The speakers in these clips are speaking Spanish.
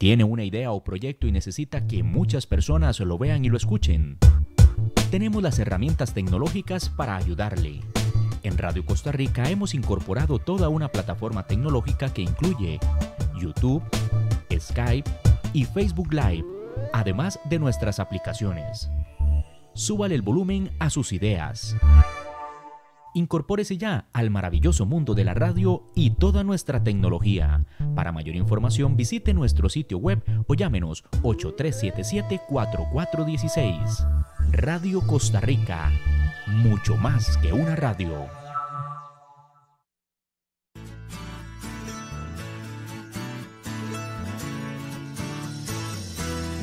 ¿Tiene una idea o proyecto y necesita que muchas personas lo vean y lo escuchen? Tenemos las herramientas tecnológicas para ayudarle. En Radio Costa Rica hemos incorporado toda una plataforma tecnológica que incluye YouTube, Skype y Facebook Live, además de nuestras aplicaciones. Súbale el volumen a sus ideas. Incorpórese ya al maravilloso mundo de la radio y toda nuestra tecnología. Para mayor información visite nuestro sitio web o llámenos 8377-4416. Radio Costa Rica, mucho más que una radio.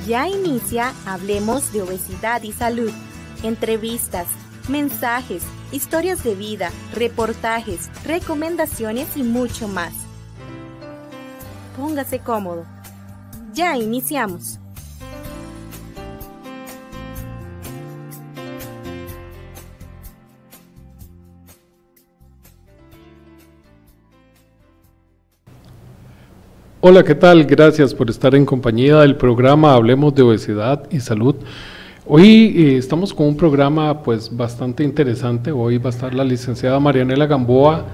Ya inicia Hablemos de Obesidad y Salud. Entrevistas, mensajes, historias de vida, reportajes, recomendaciones y mucho más. Póngase cómodo. Ya iniciamos. Hola, ¿qué tal? Gracias por estar en compañía del programa Hablemos de Obesidad y Salud. Hoy estamos con un programa pues bastante interesante. Hoy va a estar la licenciada Marianela Gamboa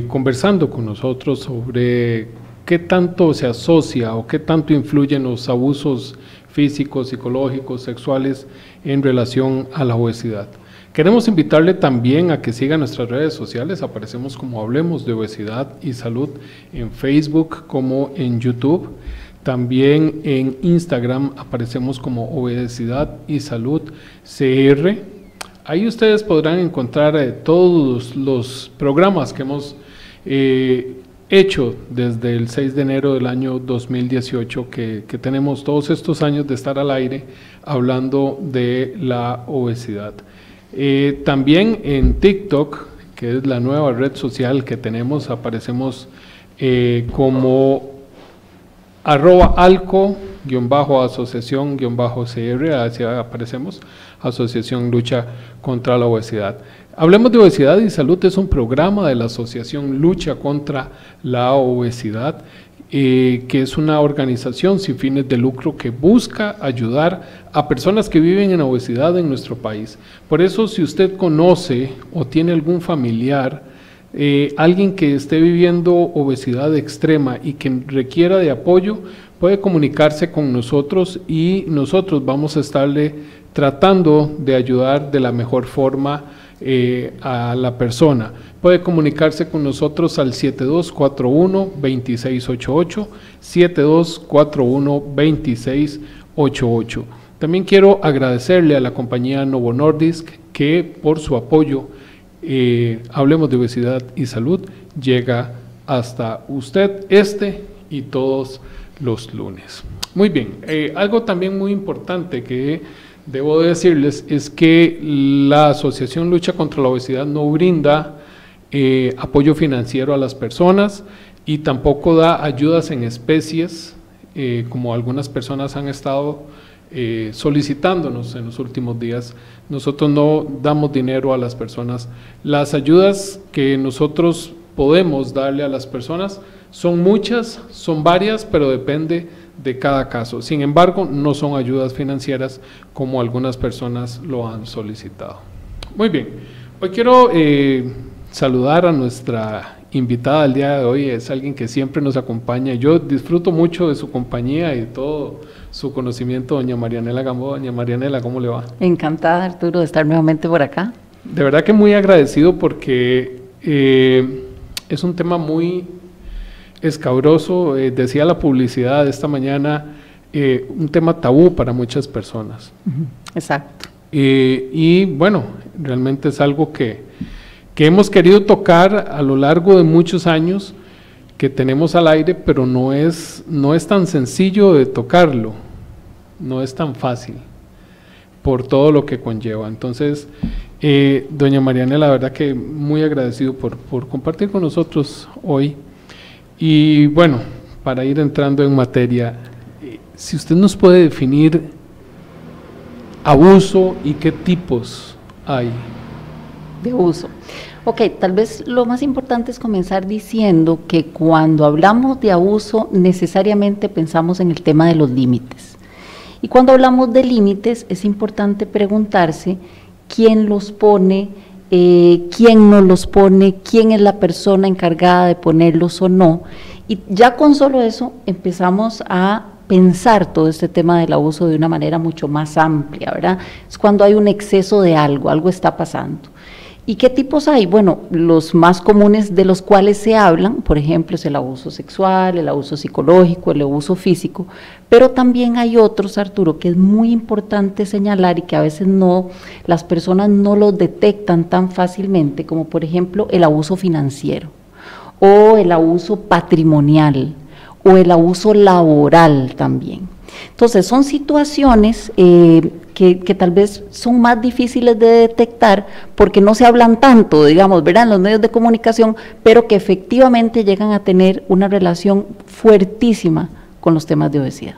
conversando con nosotros sobre qué tanto se asocia o qué tanto influyen los abusos físicos, psicológicos, sexuales en relación a la obesidad. Queremos invitarle también a que siga nuestras redes sociales. Aparecemos como Hablemos de Obesidad y Salud en Facebook como en YouTube. También en Instagram aparecemos como Obesidad y Salud CR. Ahí ustedes podrán encontrar todos los programas que hemos hecho desde el 6 de enero del año 2018, que tenemos todos estos años de estar al aire hablando de la obesidad. También en TikTok, que es la nueva red social que tenemos, aparecemos como @alco_asociación_cr, así aparecemos, Asociación Lucha contra la Obesidad. Hablemos de Obesidad y Salud es un programa de la Asociación Lucha contra la Obesidad, que es una organización sin fines de lucro que busca ayudar a personas que viven en obesidad en nuestro país. Por eso, si usted conoce o tiene algún familiar, alguien que esté viviendo obesidad extrema y que requiera de apoyo, puede comunicarse con nosotros y nosotros vamos a estarle tratando de ayudar de la mejor forma a la persona. Puede comunicarse con nosotros al 7241-2688, 7241-2688. También quiero agradecerle a la compañía Novo Nordisk que por su apoyo Hablemos de Obesidad y Salud llega hasta usted y todos los lunes. Muy bien, algo también muy importante que debo decirles es que la Asociación Lucha contra la Obesidad no brinda apoyo financiero a las personas y tampoco da ayudas en especies, como algunas personas han estado solicitándonos en los últimos días. Nosotros no damos dinero a las personas. Las ayudas que nosotros podemos darle a las personas son muchas, son varias, pero depende de cada caso. Sin embargo, no son ayudas financieras como algunas personas lo han solicitado. Muy bien, hoy quiero saludar a nuestra invitada del día de hoy. Es alguien que siempre nos acompaña. Yo disfruto mucho de su compañía y de todo su conocimiento, doña Marianela Gamboa. Doña Marianela, ¿cómo le va? Encantada, Arturo, de estar nuevamente por acá. De verdad que muy agradecido porque es un tema muy escabroso. Decía la publicidad esta mañana, un tema tabú para muchas personas. Exacto. Y bueno, realmente es algo que hemos querido tocar a lo largo de muchos años que tenemos al aire, pero no es tan sencillo de tocarlo, no es tan fácil por todo lo que conlleva. Entonces, doña Marianela, la verdad que muy agradecido por compartir con nosotros hoy. Y bueno, para ir entrando en materia, si usted nos puede definir abuso y qué tipos hay. De abuso. Ok, tal vez lo más importante es comenzar diciendo que cuando hablamos de abuso necesariamente pensamos en el tema de los límites. Y cuando hablamos de límites es importante preguntarse quién los pone, quién no los pone, quién es la persona encargada de ponerlos o no. Y ya con solo eso empezamos a pensar todo este tema del abuso de una manera mucho más amplia, ¿verdad? Es cuando hay un exceso de algo, algo está pasando. ¿Y qué tipos hay? Bueno, los más comunes de los cuales se hablan, por ejemplo, es el abuso sexual, el abuso psicológico, el abuso físico, pero también hay otros, Arturo, que es muy importante señalar y que a veces no, las personas no los detectan tan fácilmente, como por ejemplo el abuso financiero, o el abuso patrimonial, o el abuso laboral también. Entonces, son situaciones que tal vez son más difíciles de detectar porque no se hablan tanto, digamos, ¿verdad?, en los medios de comunicación, pero que efectivamente llegan a tener una relación fuertísima con los temas de obesidad.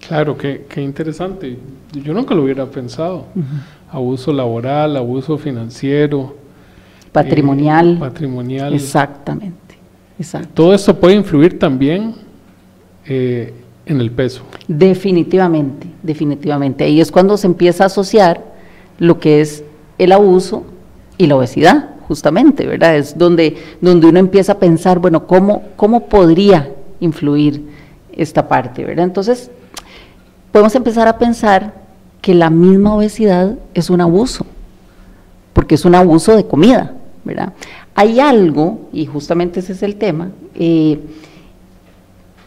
Claro, qué interesante. Yo nunca lo hubiera pensado. Abuso laboral, abuso financiero. Patrimonial. Patrimonial. Exactamente, exacto. Todo esto puede influir también en el peso. Definitivamente, definitivamente. Ahí es cuando se empieza a asociar lo que es el abuso y la obesidad, justamente, ¿verdad? Es donde uno empieza a pensar, bueno, ¿cómo podría influir esta parte, ¿verdad? Entonces, podemos empezar a pensar que la misma obesidad es un abuso, porque es un abuso de comida, ¿verdad? Hay algo, y justamente ese es el tema, de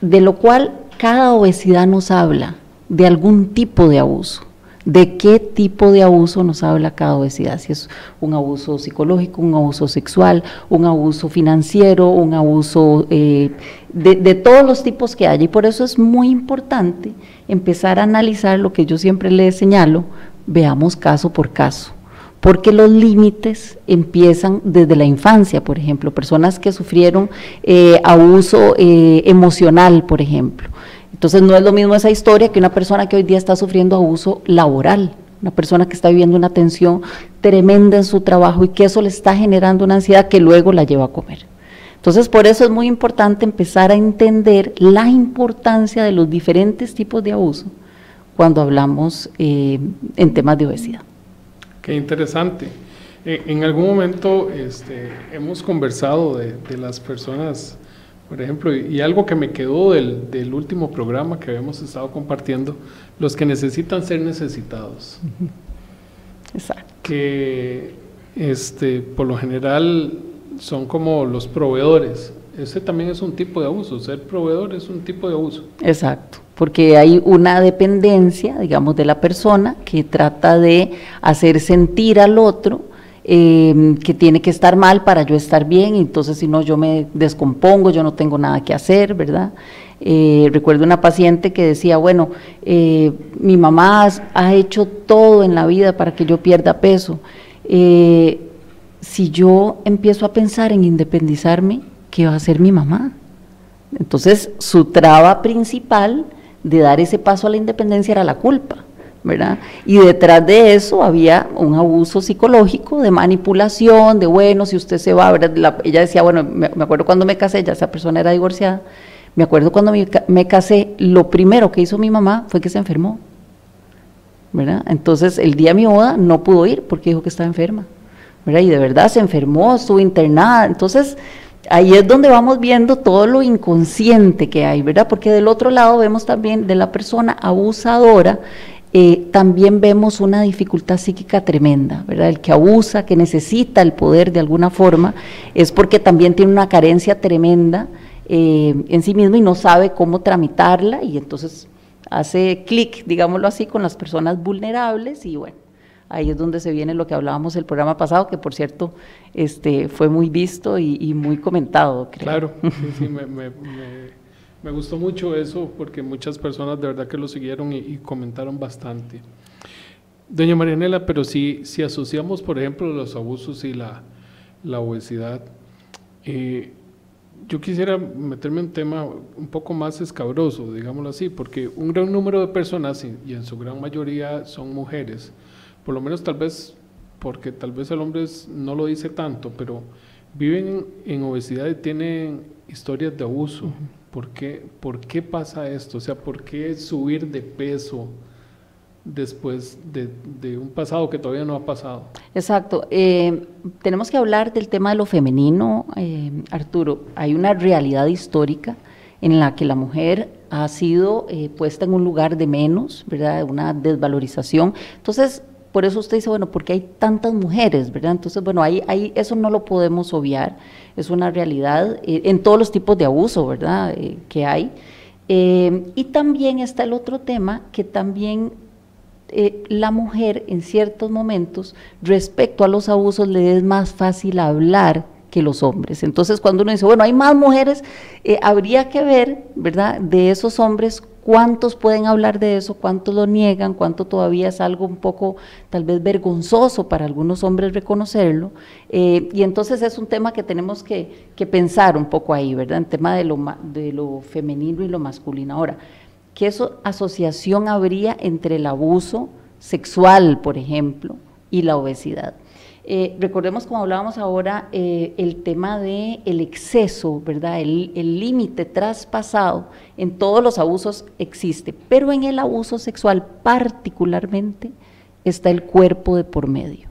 lo cual cada obesidad nos habla de algún tipo de abuso. ¿De qué tipo de abuso nos habla cada obesidad? Si es un abuso psicológico, un abuso sexual, un abuso financiero, un abuso de todos los tipos que hay. Y por eso es muy importante empezar a analizar lo que yo siempre les señalo, veamos caso por caso. Porque los límites empiezan desde la infancia, por ejemplo, personas que sufrieron abuso emocional, por ejemplo. Entonces no es lo mismo esa historia que una persona que hoy día está sufriendo abuso laboral, una persona que está viviendo una tensión tremenda en su trabajo y que eso le está generando una ansiedad que luego la lleva a comer. Entonces por eso es muy importante empezar a entender la importancia de los diferentes tipos de abuso cuando hablamos en temas de obesidad. Qué interesante. En algún momento hemos conversado de las personas, por ejemplo, y algo que me quedó del último programa que habíamos estado compartiendo, los que necesitan ser necesitados. Exacto. Que por lo general son como los proveedores. Ese también es un tipo de abuso, ser proveedor es un tipo de abuso. Exacto, porque hay una dependencia, digamos, de la persona que trata de hacer sentir al otro que tiene que estar mal para yo estar bien, y entonces si no yo me descompongo, yo no tengo nada que hacer, ¿verdad? Recuerdo una paciente que decía, bueno, mi mamá ha hecho todo en la vida para que yo pierda peso, si yo empiezo a pensar en independizarme, ¿qué va a hacer mi mamá? Entonces su traba principal de dar ese paso a la independencia era la culpa, ¿verdad? Y detrás de eso había un abuso psicológico de manipulación, de bueno, si usted se va, ¿verdad? Ella decía, bueno, me acuerdo cuando me casé, ya esa persona era divorciada, me acuerdo cuando me casé, lo primero que hizo mi mamá fue que se enfermó, ¿verdad? Entonces el día de mi boda no pudo ir porque dijo que estaba enferma, ¿verdad? Y de verdad se enfermó, estuvo internada. Entonces ahí es donde vamos viendo todo lo inconsciente que hay, ¿verdad? Porque del otro lado vemos también de la persona abusadora, también vemos una dificultad psíquica tremenda, ¿verdad? El que abusa, que necesita el poder de alguna forma, es porque también tiene una carencia tremenda en sí mismo y no sabe cómo tramitarla, y entonces hace clic, digámoslo así, con las personas vulnerables, y bueno, ahí es donde se viene lo que hablábamos el programa pasado, que por cierto fue muy visto y muy comentado, creo. Claro, sí, me gustó mucho eso, porque muchas personas de verdad que lo siguieron y comentaron bastante. Doña Marianela, pero si asociamos, por ejemplo, los abusos y la obesidad, yo quisiera meterme en un tema un poco más escabroso, digámoslo así, porque un gran número de personas, y en su gran mayoría son mujeres, por lo menos tal vez porque tal vez el hombre no lo dice tanto, pero viven en obesidad y tienen historias de abuso. ¿Por qué pasa esto? O sea, ¿por qué subir de peso después de un pasado que todavía no ha pasado? Exacto. Tenemos que hablar del tema de lo femenino, Arturo. Hay una realidad histórica en la que la mujer ha sido puesta en un lugar de menos, ¿verdad? Una desvalorización. Entonces, por eso usted dice, bueno, ¿por qué hay tantas mujeres, verdad? Entonces, bueno, ahí eso no lo podemos obviar, es una realidad en todos los tipos de abuso, ¿verdad? Que hay. Y también está el otro tema, que también la mujer en ciertos momentos, respecto a los abusos, le es más fácil hablar que los hombres. Entonces, cuando uno dice, bueno, hay más mujeres, habría que ver, ¿verdad?, de esos hombres, cuántos pueden hablar de eso, cuántos lo niegan, cuánto todavía es algo un poco tal vez vergonzoso para algunos hombres reconocerlo, y entonces es un tema que tenemos que pensar un poco ahí, ¿verdad?, en tema de lo femenino y lo masculino. Ahora, ¿qué asociación habría entre el abuso sexual, por ejemplo, y la obesidad? Recordemos, como hablábamos ahora, el tema del exceso, ¿verdad? El límite traspasado en todos los abusos existe, pero en el abuso sexual particularmente está el cuerpo de por medio.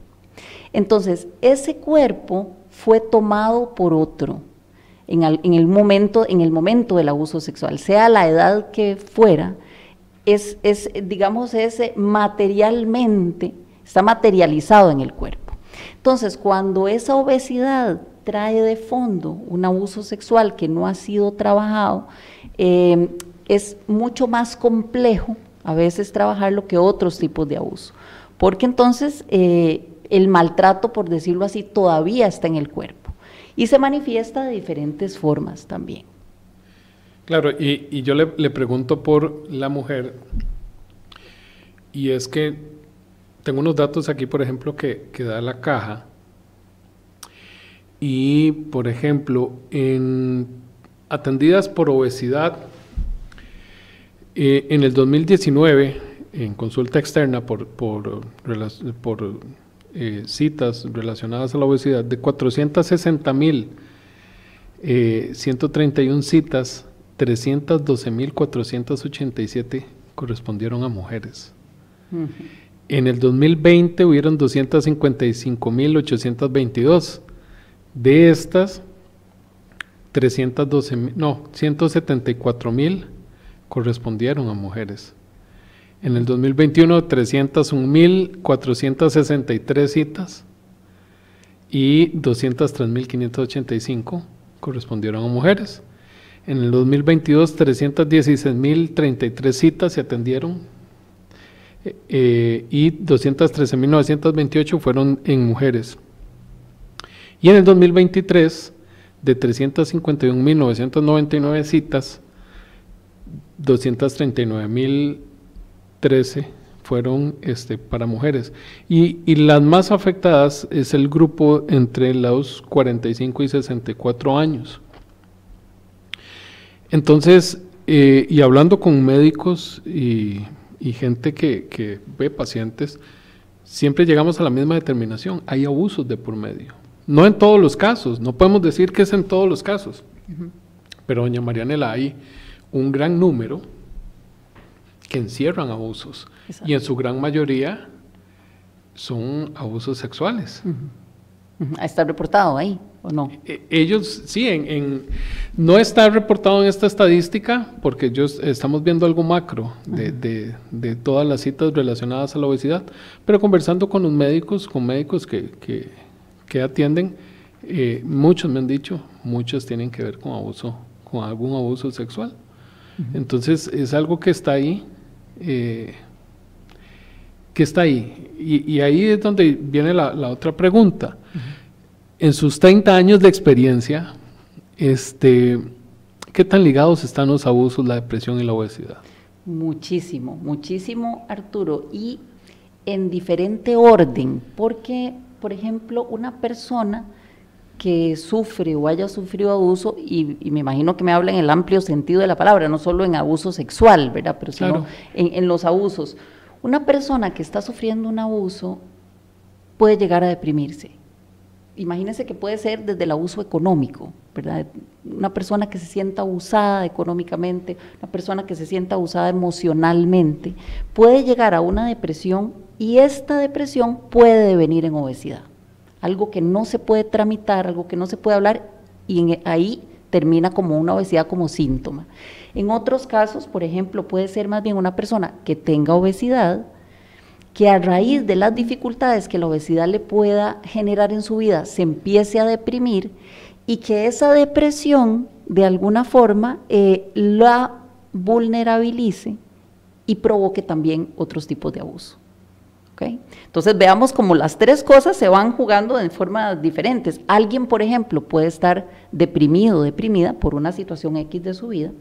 Entonces, ese cuerpo fue tomado por otro en el momento del abuso sexual, sea la edad que fuera, digamos, materialmente, está materializado en el cuerpo. Entonces, cuando esa obesidad trae de fondo un abuso sexual que no ha sido trabajado, es mucho más complejo a veces trabajarlo que otros tipos de abuso, porque entonces el maltrato, por decirlo así, todavía está en el cuerpo y se manifiesta de diferentes formas también. Claro, y yo le pregunto por la mujer, y es que tengo unos datos aquí, por ejemplo, que da la caja, y por ejemplo, en atendidas por obesidad, en el 2019, en consulta externa por citas relacionadas a la obesidad, de 460,131 citas, 312,487 correspondieron a mujeres. En el 2020 hubieron 255,822. De estas, 174,000 correspondieron a mujeres. En el 2021, 301,463 citas y 203,585 correspondieron a mujeres. En el 2022, 316,033 citas se atendieron y 213,928 fueron en mujeres. Y en el 2023, de 351,999 citas, 239,013 fueron para mujeres. Y las más afectadas es el grupo entre los 45 y 64 años. Entonces, y hablando con médicos y gente que ve pacientes, siempre llegamos a la misma determinación: hay abusos de por medio. No en todos los casos, no podemos decir que es en todos los casos, pero doña Marianela, hay un gran número que encierran abusos. Exacto. Y en su gran mayoría son abusos sexuales. ¿Está reportado ahí o no? Ellos sí, no está reportado en esta estadística porque estamos viendo algo macro de todas las citas relacionadas a la obesidad, pero conversando con los médicos, que atienden, muchos me han dicho, muchos tienen que ver con algún abuso sexual. Entonces es algo que está ahí, y ahí es donde viene la otra pregunta. En sus 30 años de experiencia, ¿qué tan ligados están los abusos, la depresión y la obesidad? Muchísimo, muchísimo, Arturo, y en diferente orden, porque, por ejemplo, una persona que sufre o haya sufrido abuso, y me imagino que me habla en el amplio sentido de la palabra, no solo en abuso sexual, ¿verdad?, pero sino claro, en los abusos. Una persona que está sufriendo un abuso puede llegar a deprimirse. Imagínense que puede ser desde el abuso económico, ¿verdad? Una persona que se sienta abusada económicamente, una persona que se sienta abusada emocionalmente, puede llegar a una depresión y esta depresión puede devenir en obesidad. Algo que no se puede tramitar, algo que no se puede hablar y ahí termina como una obesidad como síntoma. En otros casos, por ejemplo, puede ser más bien una persona que tenga obesidad, que a raíz de las dificultades que la obesidad le pueda generar en su vida se empiece a deprimir y que esa depresión de alguna forma la vulnerabilice y provoque también otros tipos de abuso. ¿Okay? Entonces veamos cómo las tres cosas se van jugando de formas diferentes. Alguien, por ejemplo, puede estar deprimido o deprimida por una situación X de su vida.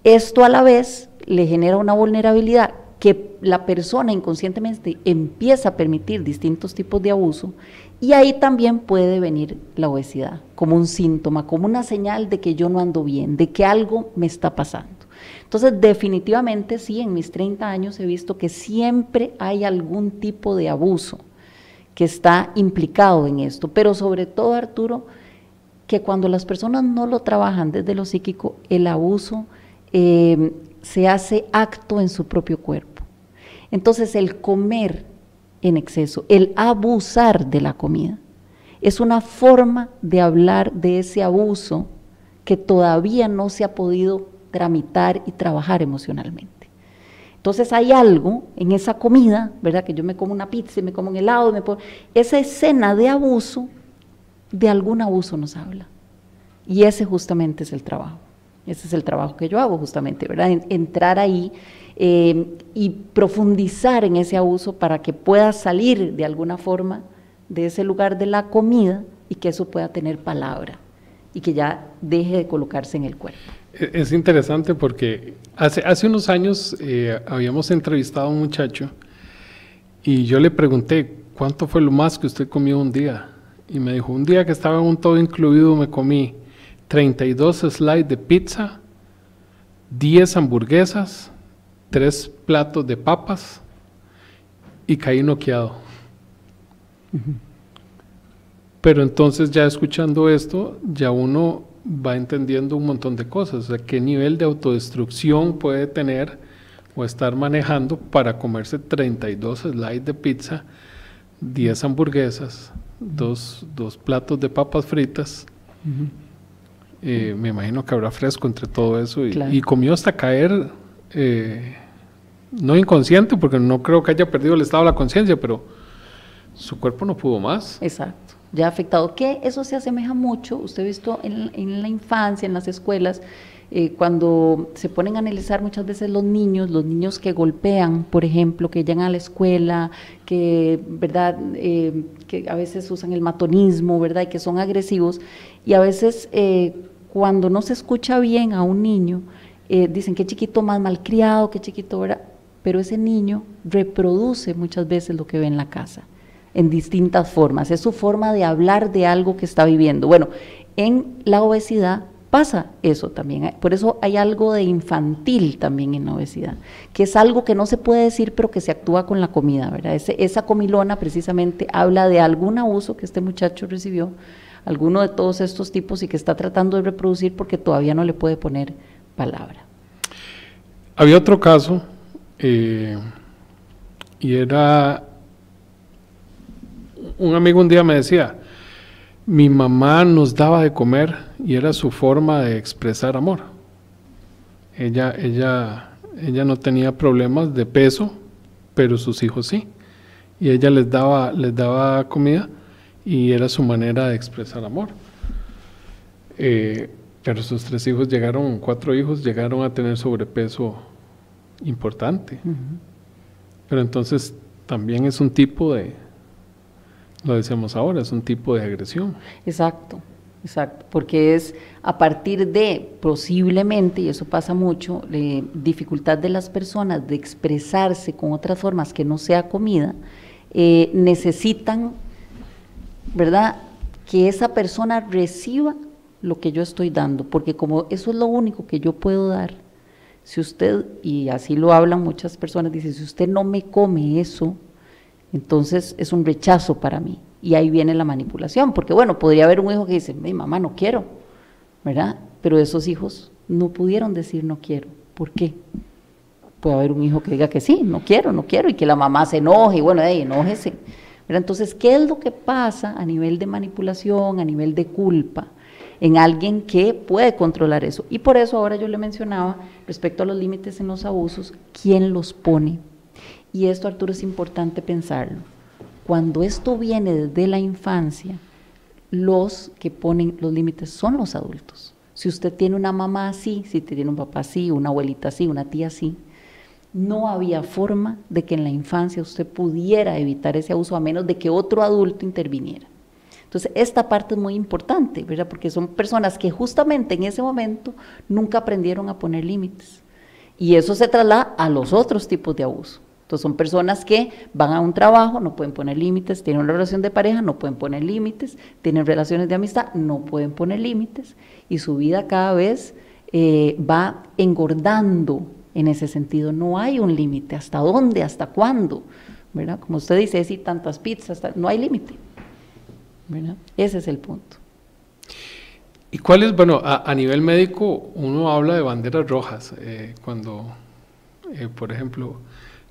Esto a la vez le genera una vulnerabilidad que la persona inconscientemente empieza a permitir distintos tipos de abuso y ahí también puede venir la obesidad como un síntoma, como una señal de que yo no ando bien, de que algo me está pasando. Entonces, definitivamente sí, en mis 30 años he visto que siempre hay algún tipo de abuso que está implicado en esto, pero sobre todo, Arturo, que cuando las personas no lo trabajan desde lo psíquico, el abuso se hace acto en su propio cuerpo. Entonces, el comer en exceso, el abusar de la comida, es una forma de hablar de ese abuso que todavía no se ha podido tramitar y trabajar emocionalmente. Entonces hay algo en esa comida, ¿verdad? Que yo me como una pizza, me como un helado, esa escena de abuso, de algún abuso nos habla. Y ese justamente es el trabajo. Ese es el trabajo que yo hago justamente, ¿verdad? Entrar ahí y profundizar en ese abuso para que pueda salir de alguna forma de ese lugar de la comida y que eso pueda tener palabra y que ya deje de colocarse en el cuerpo. Es interesante porque hace unos años habíamos entrevistado a un muchacho y yo le pregunté, ¿cuánto fue lo más que usted comió un día? Y me dijo, un día que estaba en un todo incluido me comí 32 slices de pizza, 10 hamburguesas, 3 platos de papas y caí noqueado. Pero entonces ya escuchando esto, ya uno va entendiendo un montón de cosas, o sea, qué nivel de autodestrucción puede tener o estar manejando para comerse 32 slices de pizza, 10 hamburguesas, dos platos de papas fritas. Me imagino que habrá fresco entre todo eso Claro. y comió hasta caer, no inconsciente, porque no creo que haya perdido el estado de la conciencia, pero su cuerpo no pudo más. Exacto, ya afectado, que eso se asemeja mucho, usted ha visto en la infancia, en las escuelas, cuando se ponen a analizar muchas veces los niños que golpean, por ejemplo, que llegan a la escuela, que, ¿verdad? Que a veces usan el matonismo, ¿verdad? Y que son agresivos, y a veces cuando no se escucha bien a un niño, dicen qué chiquito más malcriado, qué chiquito, ¿verdad? Pero ese niño reproduce muchas veces lo que ve en la casa, en distintas formas, es su forma de hablar de algo que está viviendo. Bueno, en la obesidad pasa eso también, por eso hay algo de infantil también en la obesidad, que es algo que no se puede decir, pero que se actúa con la comida, ¿verdad? Esa comilona precisamente habla de algún abuso que este muchacho recibió, alguno de todos estos tipos y que está tratando de reproducir porque todavía no le puede poner palabra. Había otro caso, y era, un amigo un día me decía, mi mamá nos daba de comer y era su forma de expresar amor. Ella no tenía problemas de peso, pero sus hijos sí. Y ella les daba comida y era su manera de expresar amor. Pero sus 4 hijos llegaron a tener sobrepeso importante. Pero entonces también es un tipo de, lo decíamos ahora, es un tipo de agresión. Exacto, porque es a partir de posiblemente, y eso pasa mucho, dificultad de las personas de expresarse con otras formas que no sea comida, necesitan, ¿verdad?, que esa persona reciba lo que yo estoy dando, porque como eso es lo único que yo puedo dar, si usted, y así lo hablan muchas personas, dice, si usted no me come eso, Entonces es un rechazo para mí. Y ahí viene la manipulación, porque bueno, podría haber un hijo que dice, mamá, no quiero, ¿verdad? Pero esos hijos no pudieron decir no quiero. ¿Por qué? Puede haber un hijo que diga que sí, no quiero, y que la mamá se enoje, y bueno, enójese. ¿Verdad? Entonces, ¿qué es lo que pasa a nivel de manipulación, a nivel de culpa, en alguien que puede controlar eso? Y por eso ahora yo le mencionaba, respecto a los límites en los abusos, ¿quién los pone? Y esto, Arturo, es importante pensarlo. Cuando esto viene desde la infancia, los que ponen los límites son los adultos. Si usted tiene una mamá así, si tiene un papá así, una abuelita así, una tía así, no había forma de que en la infancia usted pudiera evitar ese abuso a menos de que otro adulto interviniera. Entonces, esta parte es muy importante, ¿verdad? Porque son personas que justamente en ese momento nunca aprendieron a poner límites. Y eso se traslada a los otros tipos de abuso. Entonces, son personas que van a un trabajo, no pueden poner límites, tienen una relación de pareja, no pueden poner límites, tienen relaciones de amistad, no pueden poner límites, y su vida cada vez va engordando en ese sentido. No hay un límite, ¿hasta dónde? ¿Hasta cuándo? ¿Verdad? Como usted dice, sí, tantas pizzas, no hay límite, ¿verdad? Ese es el punto. ¿Y cuál es, bueno, a nivel médico uno habla de banderas rojas, cuando, por ejemplo,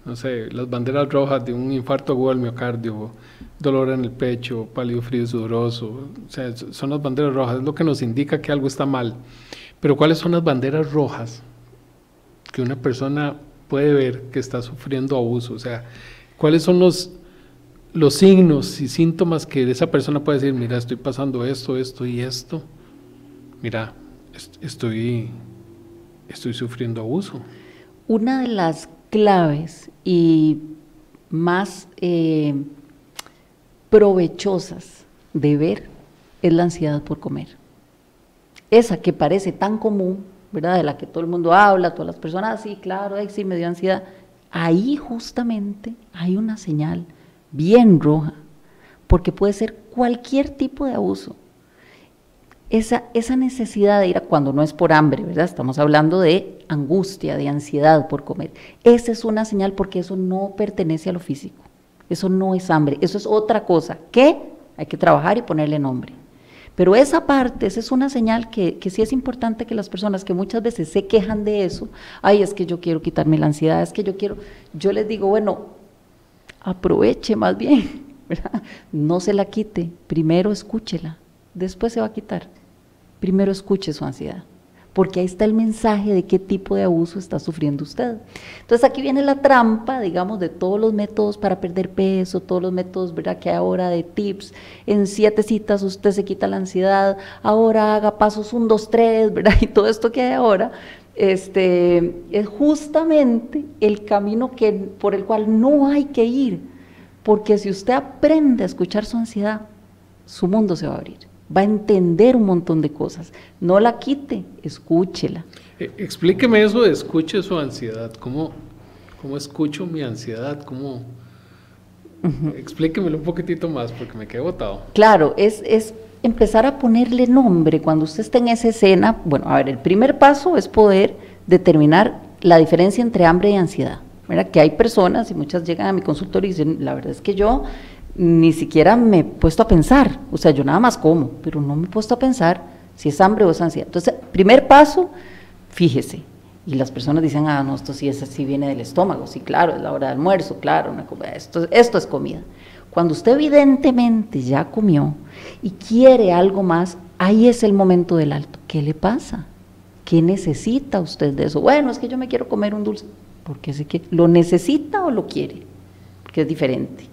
no sé, las banderas rojas de un infarto agudo al miocardio, dolor en el pecho, pálido, frío, sudoroso, o sea, son las banderas rojas, es lo que nos indica que algo está mal. Pero ¿cuáles son las banderas rojas que una persona puede ver que está sufriendo abuso? O sea, ¿cuáles son los signos y síntomas que esa persona puede decir, mira, estoy pasando esto, esto y esto, mira, estoy sufriendo abuso? Una de las claves y más provechosas de ver es la ansiedad por comer. Esa que parece tan común, ¿verdad? De la que todo el mundo habla, todas las personas, sí, claro, sí, me dio ansiedad. Ahí justamente hay una señal bien roja, porque puede ser cualquier tipo de abuso. Esa necesidad de ir cuando no es por hambre, ¿verdad? Estamos hablando de angustia, de ansiedad por comer. Esa es una señal, porque eso no pertenece a lo físico. Eso no es hambre, eso es otra cosa que hay que trabajar y ponerle nombre. Pero esa parte, esa es una señal que sí es importante que las personas que muchas veces se quejan de eso, ay, es que yo quiero quitarme la ansiedad, es que yo les digo, bueno, aproveche más bien, ¿verdad? No se la quite, primero escúchela, después se va a quitar. Primero escuche su ansiedad, porque ahí está el mensaje de qué tipo de abuso está sufriendo usted. Entonces aquí viene la trampa, digamos, de todos los métodos para perder peso, todos los métodos, ¿verdad?, que hay ahora de tips. En 7 citas usted se quita la ansiedad, ahora haga pasos 1, 2, 3, ¿verdad? Y todo esto que hay ahora, es justamente el camino por el cual no hay que ir, porque si usted aprende a escuchar su ansiedad, su mundo se va a abrir. Va a entender un montón de cosas. No la quite, escúchela. Explíqueme eso de escuche su ansiedad. ¿Cómo escucho mi ansiedad? Explíquemelo un poquitito más, porque me quedé botado. Claro, es empezar a ponerle nombre. Cuando usted está en esa escena, bueno, a ver, el primer paso es poder determinar la diferencia entre hambre y ansiedad, ¿verdad? Que hay personas, y muchas llegan a mi consultorio y dicen, la verdad es que yo ni siquiera me he puesto a pensar, o sea, yo nada más como, pero no me he puesto a pensar si es hambre o es ansiedad. Entonces, primer paso, fíjese, y las personas dicen, no, esto sí viene del estómago, sí, claro, es la hora de almuerzo, claro, esto es comida. Cuando usted evidentemente ya comió y quiere algo más, ahí es el momento del alto. ¿Qué le pasa? ¿Qué necesita usted de eso? Bueno, es que yo me quiero comer un dulce. ¿Por qué lo necesita o lo quiere? Porque es diferente.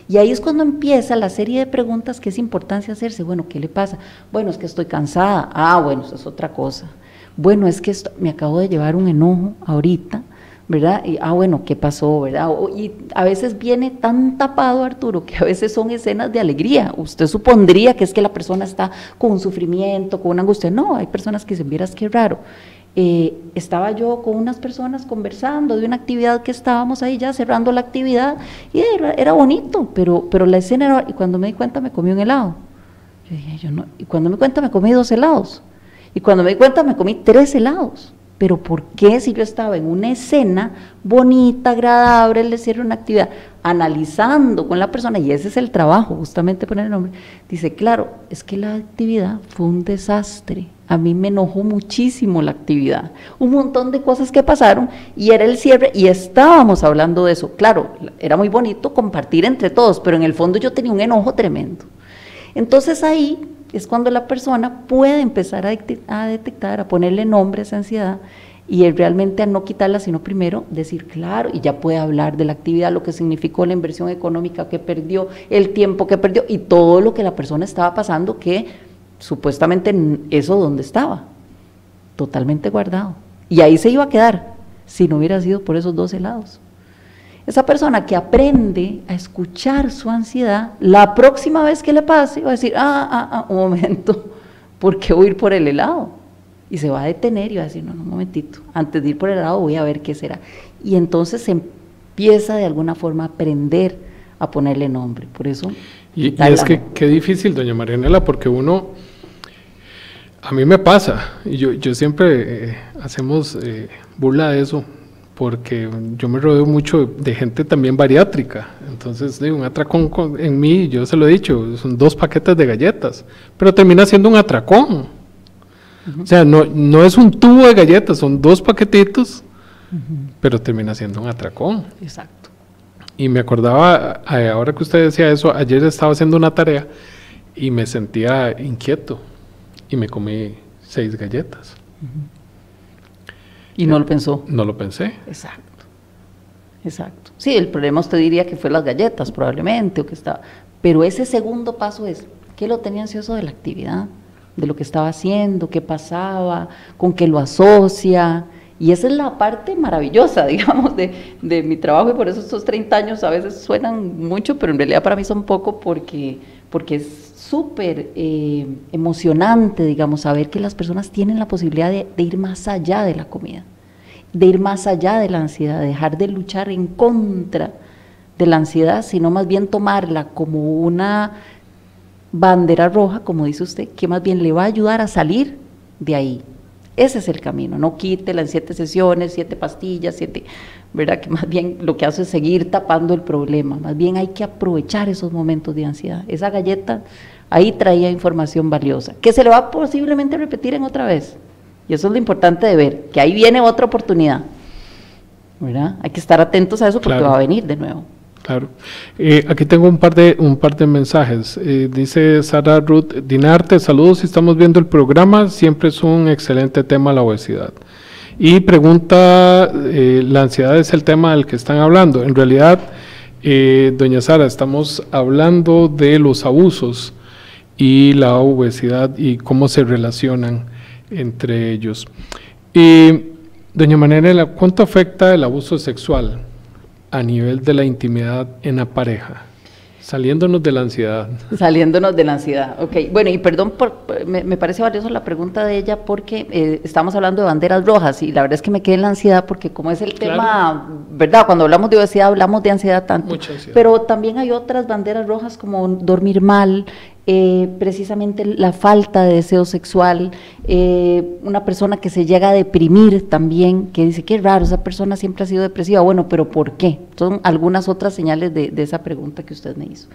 Y ahí es cuando empieza la serie de preguntas que es importante hacerse. Bueno, ¿qué le pasa? Bueno, es que estoy cansada. Bueno, eso es otra cosa. Bueno, es que me acabo de llevar un enojo ahorita, ¿verdad? Y, bueno, ¿qué pasó, verdad? Y a veces viene tan tapado, Arturo, que a veces son escenas de alegría. Usted supondría que es que la persona está con un sufrimiento, con una angustia. No, hay personas que dicen, vieras qué raro. Estaba yo con unas personas conversando de una actividad que estábamos ahí ya cerrando la actividad y era bonito, pero la escena era, y cuando me di cuenta me comí un helado. Yo dije, y cuando me di cuenta me comí 2 helados, y cuando me di cuenta me comí 3 helados. pero ¿por qué si yo estaba en una escena bonita, agradable, le hicieron una actividad, analizando con la persona, y ese es el trabajo, justamente poner el nombre, dice, claro, es que la actividad fue un desastre, a mí me enojó muchísimo la actividad, un montón de cosas que pasaron, y era el cierre, y estábamos hablando de eso, claro, era muy bonito compartir entre todos, pero en el fondo yo tenía un enojo tremendo. Entonces ahí es cuando la persona puede empezar a detectar, a ponerle nombre a esa ansiedad, y realmente a no quitarla, sino primero decir, claro, y ya puede hablar de la actividad, lo que significó la inversión económica que perdió, el tiempo que perdió, y todo lo que la persona estaba pasando, que supuestamente eso donde estaba, totalmente guardado, y ahí se iba a quedar, si no hubiera sido por esos 2 helados. Esa persona que aprende a escuchar su ansiedad, la próxima vez que le pase, va a decir, un momento, ¿por qué voy a ir por el helado? Y se va a detener y va a decir, no, un momentito, antes de ir por el helado voy a ver qué será. Y entonces se empieza de alguna forma a aprender a ponerle nombre, por eso. Y es que qué difícil, doña Marianela, porque uno, a mí me pasa, y yo siempre hacemos burla de eso, porque yo me rodeo mucho de gente también bariátrica, entonces un atracón en mí, yo se lo he dicho, son 2 paquetes de galletas, pero termina siendo un atracón. O sea, no es un tubo de galletas, son 2 paquetitos, pero termina siendo un atracón. Exacto. Y me acordaba, ahora que usted decía eso, ayer estaba haciendo una tarea y me sentía inquieto y me comí 6 galletas. ¿Y no lo pensó? No lo pensé. Exacto, exacto. Sí, el problema usted diría que fue las galletas probablemente, o que estaba, pero ese segundo paso es, ¿qué lo tenía ansioso de la actividad? De lo que estaba haciendo, qué pasaba, con qué lo asocia, y esa es la parte maravillosa, digamos, de mi trabajo, y por eso estos 30 años a veces suenan mucho, pero en realidad para mí son poco, porque es súper emocionante, digamos, saber que las personas tienen la posibilidad de ir más allá de la comida, de ir más allá de la ansiedad, de dejar de luchar en contra de la ansiedad, sino más bien tomarla como una bandera roja, como dice usted, que más bien le va a ayudar a salir de ahí. Ese es el camino, no quítela en 7 sesiones, 7 pastillas, 7, ¿verdad? Que más bien lo que hace es seguir tapando el problema, más bien hay que aprovechar esos momentos de ansiedad. Esa galleta ahí traía información valiosa, que se le va posiblemente a repetir en otra vez, y eso es lo importante de ver, que ahí viene otra oportunidad, ¿verdad? Hay que estar atentos a eso porque va a venir de nuevo. Claro. Aquí tengo un par de mensajes. Dice Sara Ruth Dinarte, saludos, si estamos viendo el programa, siempre es un excelente tema la obesidad. Y pregunta, la ansiedad es el tema del que están hablando. En realidad, doña Sara, estamos hablando de los abusos y la obesidad y cómo se relacionan entre ellos. Doña Marianela, ¿cuánto afecta el abuso sexual a nivel de la intimidad en la pareja? Saliéndonos de la ansiedad. Saliéndonos de la ansiedad, ok. Bueno, y perdón, me parece valioso la pregunta de ella porque estamos hablando de banderas rojas y la verdad es que me quedé en la ansiedad porque como es el tema, ¿verdad? Cuando hablamos de obesidad hablamos de ansiedad tanto. Mucha ansiedad. Pero también hay otras banderas rojas como dormir mal, precisamente la falta de deseo sexual, una persona que se llega a deprimir también, que dice, qué raro, esa persona siempre ha sido depresiva, bueno, pero ¿por qué? Son algunas otras señales de esa pregunta que usted me hizo.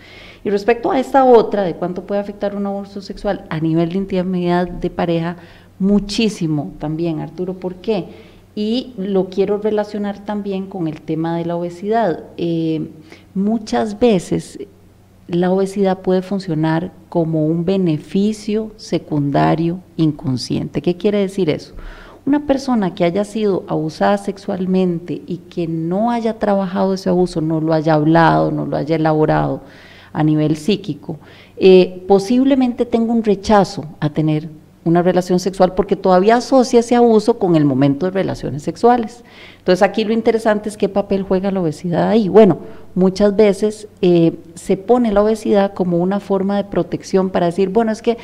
Y respecto a esta otra, de cuánto puede afectar un abuso sexual a nivel de intimidad de pareja, muchísimo también, Arturo, ¿por qué? Y lo quiero relacionar también con el tema de la obesidad. Muchas veces la obesidad puede funcionar como un beneficio secundario inconsciente. ¿Qué quiere decir eso? Una persona que haya sido abusada sexualmente y que no haya trabajado ese abuso, no lo haya hablado, no lo haya elaborado a nivel psíquico, posiblemente tenga un rechazo a tener una relación sexual porque todavía asocia ese abuso con el momento de relaciones sexuales. Entonces aquí lo interesante es qué papel juega la obesidad ahí. Bueno, muchas veces se pone la obesidad como una forma de protección para decir, bueno, es que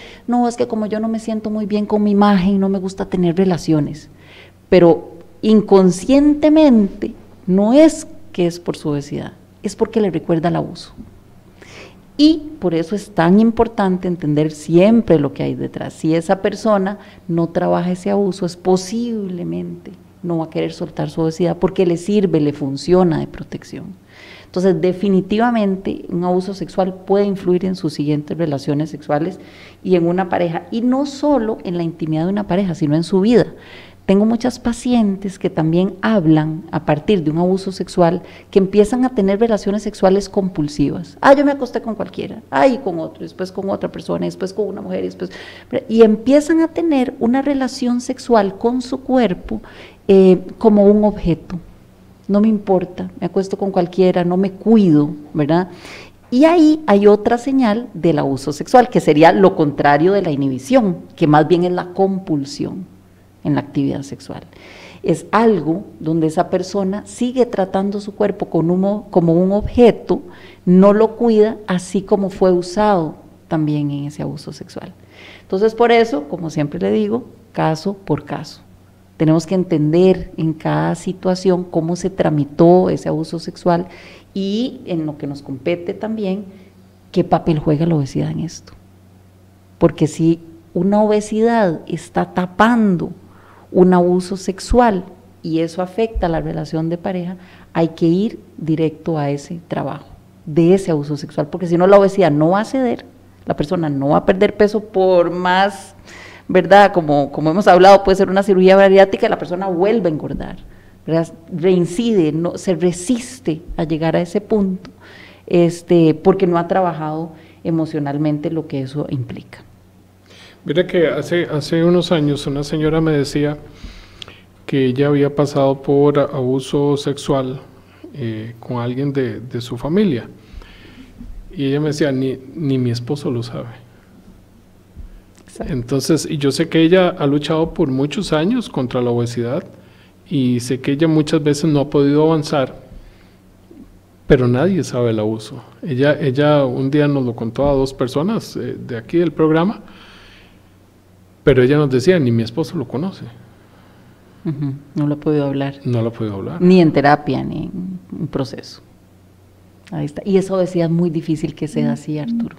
como yo no me siento muy bien con mi imagen, no me gusta tener relaciones, pero inconscientemente no es que es por su obesidad, es porque le recuerda el abuso. Y por eso es tan importante entender siempre lo que hay detrás. Si esa persona no trabaja ese abuso, es posiblemente no va a querer soltar su obesidad porque le sirve, le funciona de protección. Entonces, definitivamente, un abuso sexual puede influir en sus siguientes relaciones sexuales y en una pareja, y no solo en la intimidad de una pareja, sino en su vida. Tengo muchas pacientes que también hablan a partir de un abuso sexual, que empiezan a tener relaciones sexuales compulsivas. Yo me acosté con cualquiera, y con otro, después con otra persona, después con una mujer, y empiezan a tener una relación sexual con su cuerpo como un objeto. No me importa, me acuesto con cualquiera, no me cuido, ¿verdad? Y ahí hay otra señal del abuso sexual, que sería lo contrario de la inhibición, que más bien es la compulsión en la actividad sexual. Es algo donde esa persona sigue tratando su cuerpo como un objeto, no lo cuida, así como fue usado también en ese abuso sexual. Entonces, por eso, como siempre le digo, caso por caso. Tenemos que entender en cada situación cómo se tramitó ese abuso sexual y en lo que nos compete también, qué papel juega la obesidad en esto. Porque si una obesidad está tapando un abuso sexual y eso afecta a la relación de pareja, hay que ir directo a ese trabajo de ese abuso sexual, porque si no la obesidad no va a ceder, la persona no va a perder peso por más, ¿verdad? Como hemos hablado, puede ser una cirugía bariátrica y la persona vuelve a engordar, ¿verdad? Reincide, no, se resiste a llegar a ese punto, porque no ha trabajado emocionalmente lo que eso implica. Mira que hace unos años una señora me decía que ella había pasado por abuso sexual con alguien de su familia, y ella me decía, ni mi esposo lo sabe. Exacto. Entonces, y yo sé que ella ha luchado por muchos años contra la obesidad, y sé que ella muchas veces no ha podido avanzar, pero nadie sabe el abuso. Ella un día nos lo contó a 2 personas de aquí del programa, pero ella nos decía, ni mi esposo lo conoce. No lo ha podido hablar. No lo ha podido hablar. Ni en terapia, ni en un proceso. Ahí está. Y esa obesidad es muy difícil que sea así, Arturo.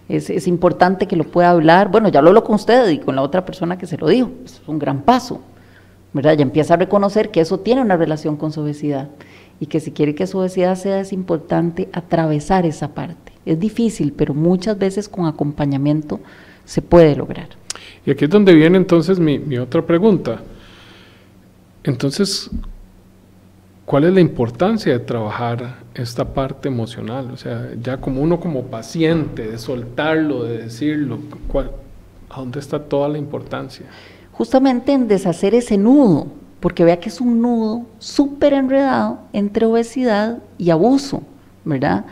Es importante que lo pueda hablar. Bueno, ya lo hablo con usted y con la otra persona que se lo dijo. Es un gran paso, ¿verdad? Ya empieza a reconocer que eso tiene una relación con su obesidad y que si quiere que su obesidad sea, es importante atravesar esa parte. Es difícil, pero muchas veces con acompañamiento se puede lograr. Y aquí es donde viene entonces mi otra pregunta. Entonces, ¿cuál es la importancia de trabajar esta parte emocional? O sea, ya como uno como paciente, de soltarlo, de decirlo, ¿a dónde está toda la importancia? Justamente en deshacer ese nudo, porque vea que es un nudo súper enredado entre obesidad y abuso, ¿verdad?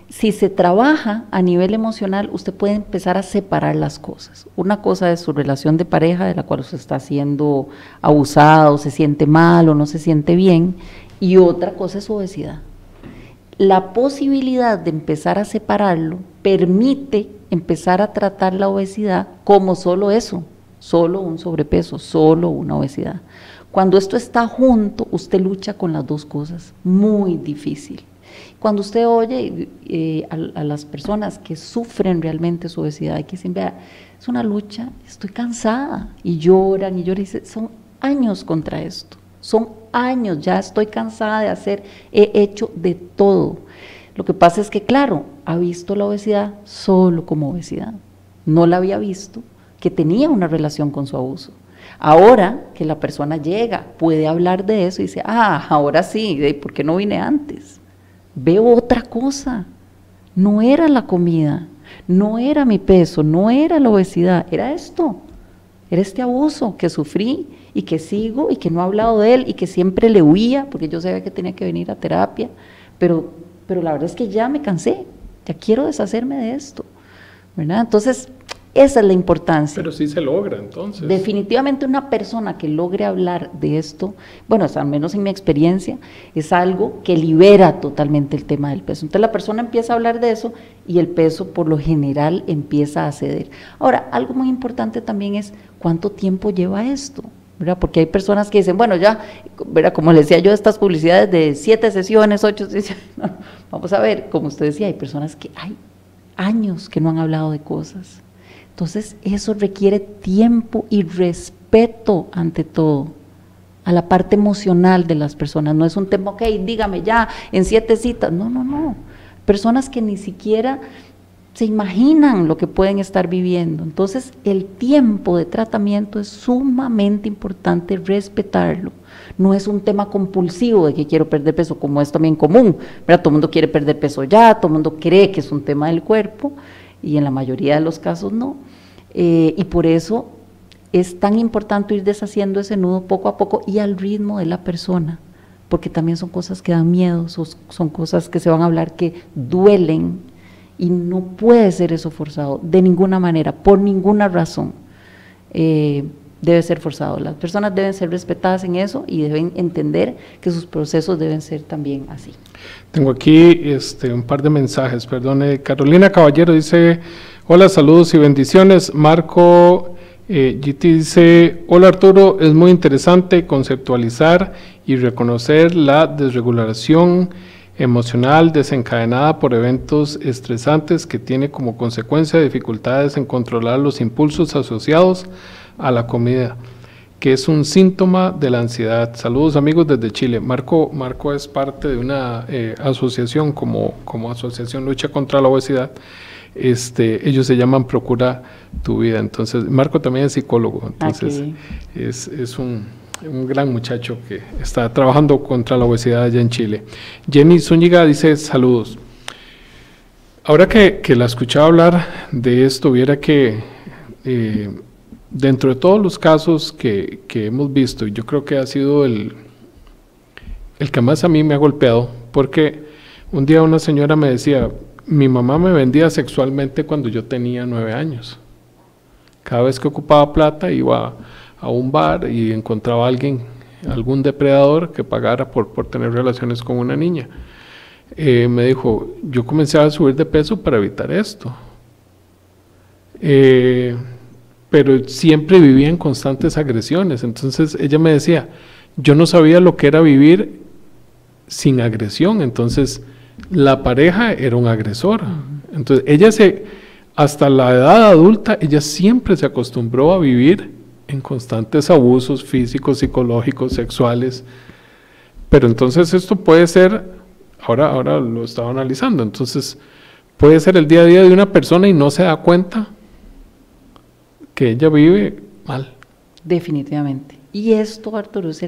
Si se trabaja a nivel emocional, usted puede empezar a separar las cosas. Una cosa es su relación de pareja, de la cual usted está siendo abusado, se siente mal o no se siente bien, y otra cosa es su obesidad. La posibilidad de empezar a separarlo permite empezar a tratar la obesidad como solo eso, solo un sobrepeso, solo una obesidad. Cuando esto está junto, usted lucha con las 2 cosas, muy difícil. Cuando usted oye a las personas que sufren realmente su obesidad, que dicen, vea, es una lucha, estoy cansada, y lloran, y dicen, son años contra esto, son años, ya estoy cansada de hacer, he hecho de todo. Lo que pasa es que, claro, ha visto la obesidad solo como obesidad, no la había visto que tenía una relación con su abuso. Ahora que la persona llega, puede hablar de eso y dice, ahora sí, ¿por qué no vine antes? Veo otra cosa, no era la comida, no era mi peso, no era la obesidad, era esto, era este abuso que sufrí y que sigo y que no he hablado de él y que siempre le huía porque yo sabía que tenía que venir a terapia, pero la verdad es que ya me cansé, ya quiero deshacerme de esto, ¿verdad? Entonces, esa es la importancia. Pero sí se logra, entonces. Definitivamente una persona que logre hablar de esto, bueno, al menos en mi experiencia, es algo que libera totalmente el tema del peso. Entonces la persona empieza a hablar de eso y el peso por lo general empieza a ceder. Ahora, algo muy importante también es cuánto tiempo lleva esto, ¿verdad? Porque hay personas que dicen, bueno, ya, ¿verdad? Como les decía yo, estas publicidades de 7 sesiones, 8 sesiones, no, Vamos a ver, como usted decía, hay personas que hay años que no han hablado de cosas. Entonces, eso requiere tiempo y respeto ante todo, a la parte emocional de las personas. No es un tema, ok, dígame ya, en 7 citas. No, no, no. Personas que ni siquiera se imaginan lo que pueden estar viviendo. Entonces, el tiempo de tratamiento es sumamente importante respetarlo. No es un tema compulsivo de que quiero perder peso, como es también común, ¿verdad? Todo el mundo quiere perder peso ya, todo el mundo cree que es un tema del cuerpo, y en la mayoría de los casos no. Y por eso es tan importante ir deshaciendo ese nudo poco a poco y al ritmo de la persona, porque también son cosas que dan miedo, son cosas que se van a hablar que duelen, y no puede ser eso forzado de ninguna manera, por ninguna razón. Debe ser forzado. Las personas deben ser respetadas en eso y deben entender que sus procesos deben ser también así. Tengo aquí un par de mensajes, perdone. Carolina Caballero dice: hola, saludos y bendiciones. Marco GT dice: hola Arturo, es muy interesante conceptualizar y reconocer la desregulación emocional desencadenada por eventos estresantes que tiene como consecuencia dificultades en controlar los impulsos asociados a la comida, que es un síntoma de la ansiedad. Saludos amigos desde Chile. Marco es parte de una asociación como Asociación Lucha contra la Obesidad. Ellos se llaman Procura tu Vida. Entonces, Marco también es psicólogo, entonces es un gran muchacho que está trabajando contra la obesidad allá en Chile. Jenny Zúñiga dice: saludos. Ahora que la escuchaba hablar de esto, viera que dentro de todos los casos que hemos visto, yo creo que ha sido el que más a mí me ha golpeado, porque un día una señora me decía: mi mamá me vendía sexualmente cuando yo tenía 9 años. Cada vez que ocupaba plata iba a un bar y encontraba a alguien, algún depredador que pagara por tener relaciones con una niña. Me dijo: yo comencé a subir de peso para evitar esto. Pero siempre vivía en constantes agresiones. Entonces ella me decía: yo no sabía lo que era vivir sin agresión. Entonces la pareja era un agresor. Entonces ella hasta la edad adulta, ella siempre se acostumbró a vivir en constantes abusos físicos, psicológicos, sexuales. Pero entonces esto puede ser, ahora lo estaba analizando, entonces puede ser el día a día de una persona y no se da cuenta que ella vive mal. Definitivamente. Y esto, Arturo, es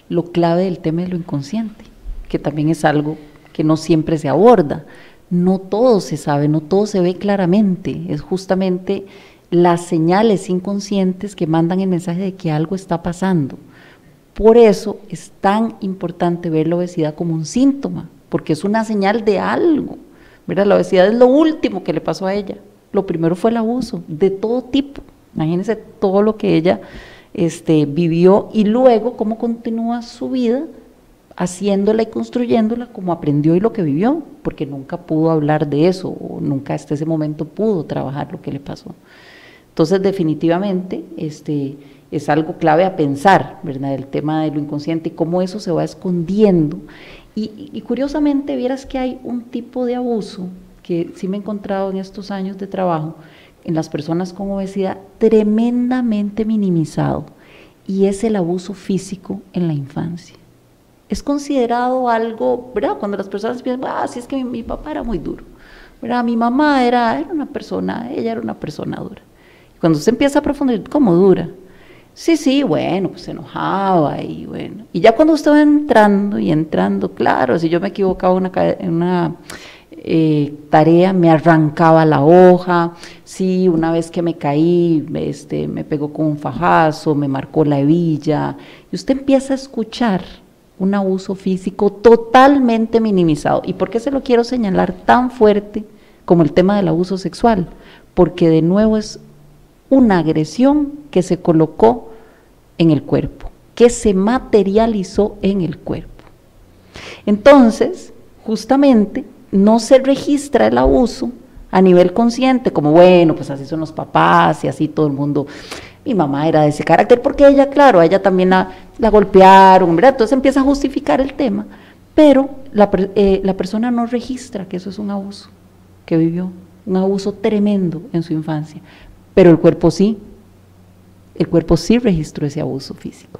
lo clave del tema de lo inconsciente, que también es algo que no siempre se aborda. No todo se sabe, no todo se ve claramente, es justamente las señales inconscientes que mandan el mensaje de que algo está pasando. Por eso es tan importante ver la obesidad como un síntoma, porque es una señal de algo. Mira, la obesidad es lo último que le pasó a ella. Lo primero fue el abuso, de todo tipo. Imagínense todo lo que ella vivió y luego cómo continúa su vida haciéndola y construyéndola como aprendió y lo que vivió, porque nunca pudo hablar de eso, o nunca hasta ese momento pudo trabajar lo que le pasó. Entonces, definitivamente, es algo clave a pensar, ¿verdad? El tema de lo inconsciente y cómo eso se va escondiendo. Y curiosamente, vieras que hay un tipo de abuso que sí me he encontrado en estos años de trabajo en las personas con obesidad tremendamente minimizado, y es el abuso físico en la infancia. Es considerado algo, ¿verdad? Cuando las personas piensan: sí, es que mi papá era muy duro, ¿verdad? Mi mamá ella era una persona dura. Cuando usted empieza a profundizar, ¿cómo dura? Sí, bueno, pues se enojaba y bueno. Y ya cuando usted va entrando, claro, si yo me equivocaba en una tarea, me arrancaba la hoja. Sí, una vez que me caí, me pegó con un fajazo, me marcó la hebilla. Y usted empieza a escuchar un abuso físico totalmente minimizado. ¿Y por qué se lo quiero señalar tan fuerte como el tema del abuso sexual? Porque de nuevo es una agresión que se colocó en el cuerpo, que se materializó en el cuerpo. Entonces, justamente, no se registra el abuso a nivel consciente, como bueno, pues así son los papás y así todo el mundo. Mi mamá era de ese carácter, porque ella, claro, a ella también la golpearon, ¿verdad? Entonces empieza a justificar el tema, pero la persona no registra que eso es un abuso que vivió, un abuso tremendo en su infancia, pero el cuerpo sí registró ese abuso físico.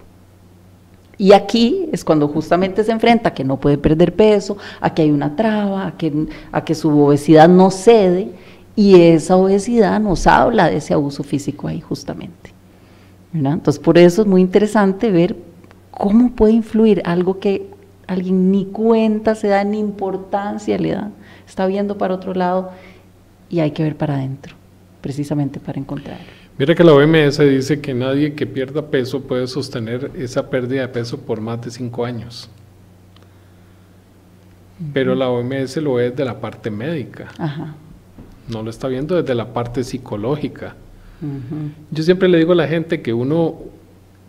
Y aquí es cuando justamente se enfrenta a que no puede perder peso, a que hay una traba, a que su obesidad no cede, y esa obesidad nos habla de ese abuso físico ahí justamente, ¿verdad? Entonces por eso es muy interesante ver cómo puede influir algo que alguien ni cuenta se da, ni importancia le da, está viendo para otro lado y hay que ver para adentro, precisamente para encontrarlo. Mira que la OMS dice que nadie que pierda peso puede sostener esa pérdida de peso por más de 5 años. Pero la OMS lo ve desde la parte médica. Ajá. No lo está viendo desde la parte psicológica. Yo siempre le digo a la gente que uno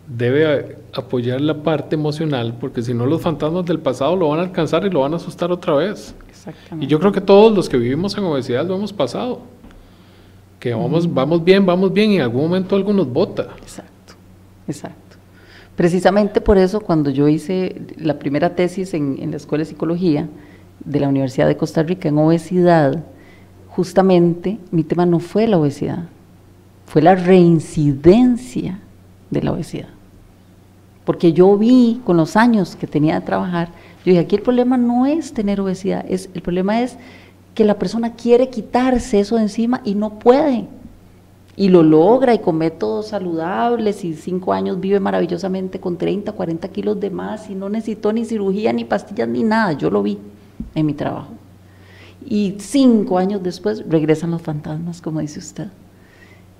debe apoyar la parte emocional, porque si no los fantasmas del pasado lo van a alcanzar y lo van a asustar otra vez. Exactamente. Y yo creo que todos los que vivimos en obesidad lo hemos pasado. Que vamos bien y en algún momento algo nos bota. Exacto. Precisamente por eso cuando yo hice la primera tesis en la Escuela de Psicología de la Universidad de Costa Rica en obesidad, justamente mi tema no fue la obesidad, fue la reincidencia de la obesidad. Porque yo vi con los años que tenía de trabajar, yo dije, aquí el problema no es tener obesidad, el problema es que la persona quiere quitarse eso de encima y no puede, y lo logra y con métodos saludables y 5 años vive maravillosamente con 30, 40 kilos de más y no necesitó ni cirugía, ni pastillas, ni nada, yo lo vi en mi trabajo. Y 5 años después regresan los fantasmas, como dice usted.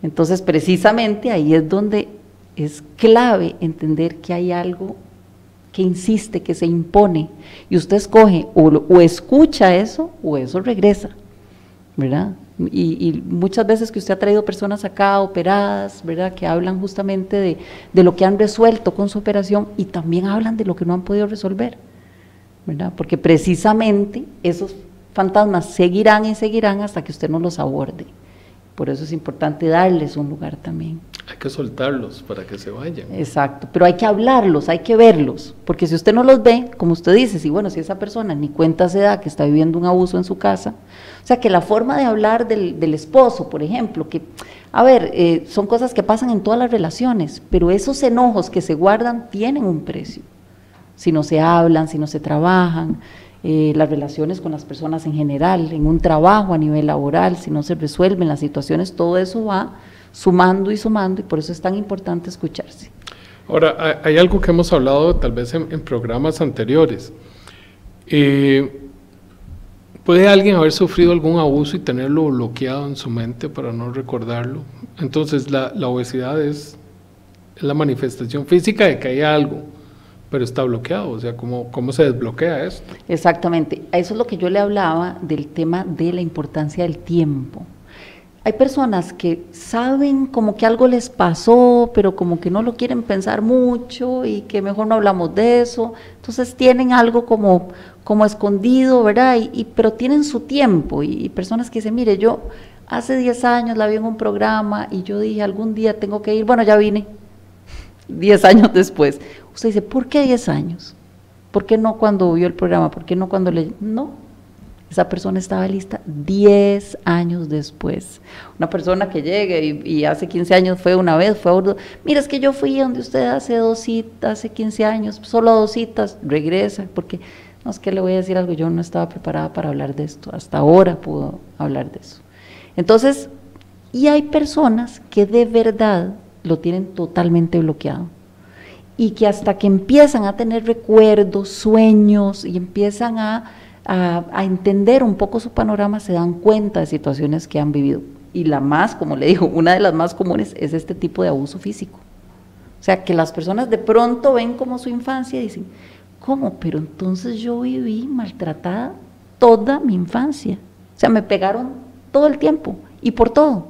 Entonces precisamente ahí es donde es clave entender que hay algo que insiste, que se impone, y usted escoge o escucha eso, o eso regresa, ¿verdad? Y muchas veces que usted ha traído personas acá operadas, ¿verdad?, que hablan justamente de lo que han resuelto con su operación, y también hablan de lo que no han podido resolver, ¿verdad? Porque precisamente esos fantasmas seguirán y seguirán hasta que usted no los aborde. Por eso es importante darles un lugar también. Hay que soltarlos para que se vayan. Exacto, pero hay que hablarlos, hay que verlos, porque si usted no los ve, como usted dice, si esa persona ni cuenta se da que está viviendo un abuso en su casa, o sea que la forma de hablar del esposo, por ejemplo, que, a ver, son cosas que pasan en todas las relaciones, pero esos enojos que se guardan tienen un precio, si no se hablan, si no se trabajan, las relaciones con las personas en general, en un trabajo a nivel laboral, si no se resuelven las situaciones, todo eso va sumando y por eso es tan importante escucharse. Ahora, hay algo que hemos hablado tal vez en programas anteriores. ¿Puede alguien haber sufrido algún abuso y tenerlo bloqueado en su mente para no recordarlo? Entonces, la obesidad es la manifestación física de que hay algo, pero está bloqueado, o sea, ¿cómo se desbloquea esto? Exactamente, a eso es lo que yo le hablaba del tema de la importancia del tiempo. Hay personas que saben como que algo les pasó, pero como que no lo quieren pensar mucho y que mejor no hablamos de eso, entonces tienen algo como escondido, ¿verdad? Pero tienen su tiempo, y personas que dicen, mire, yo hace 10 años la vi en un programa y yo dije, algún día tengo que ir, bueno, ya vine, 10 años después. Usted dice, ¿por qué 10 años? ¿Por qué no cuando vio el programa? ¿Por qué no cuando le...? No. Esa persona estaba lista 10 años después. Una persona que llegue y hace 15 años fue una vez, fue a otro, mira, es que yo fui donde usted hace 2 citas, hace 15 años, solo 2 citas, regresa, porque, no, es que le voy a decir algo, yo no estaba preparada para hablar de esto, hasta ahora puedo hablar de eso. Entonces, y hay personas que de verdad lo tienen totalmente bloqueado, y que hasta que empiezan a tener recuerdos, sueños, y empiezan a entender un poco su panorama, se dan cuenta de situaciones que han vivido. Y la más, como le digo, una de las más comunes es este tipo de abuso físico. O sea, que las personas de pronto ven como su infancia y dicen, ¿cómo? Pero entonces yo viví maltratada toda mi infancia. O sea, me pegaron todo el tiempo y por todo.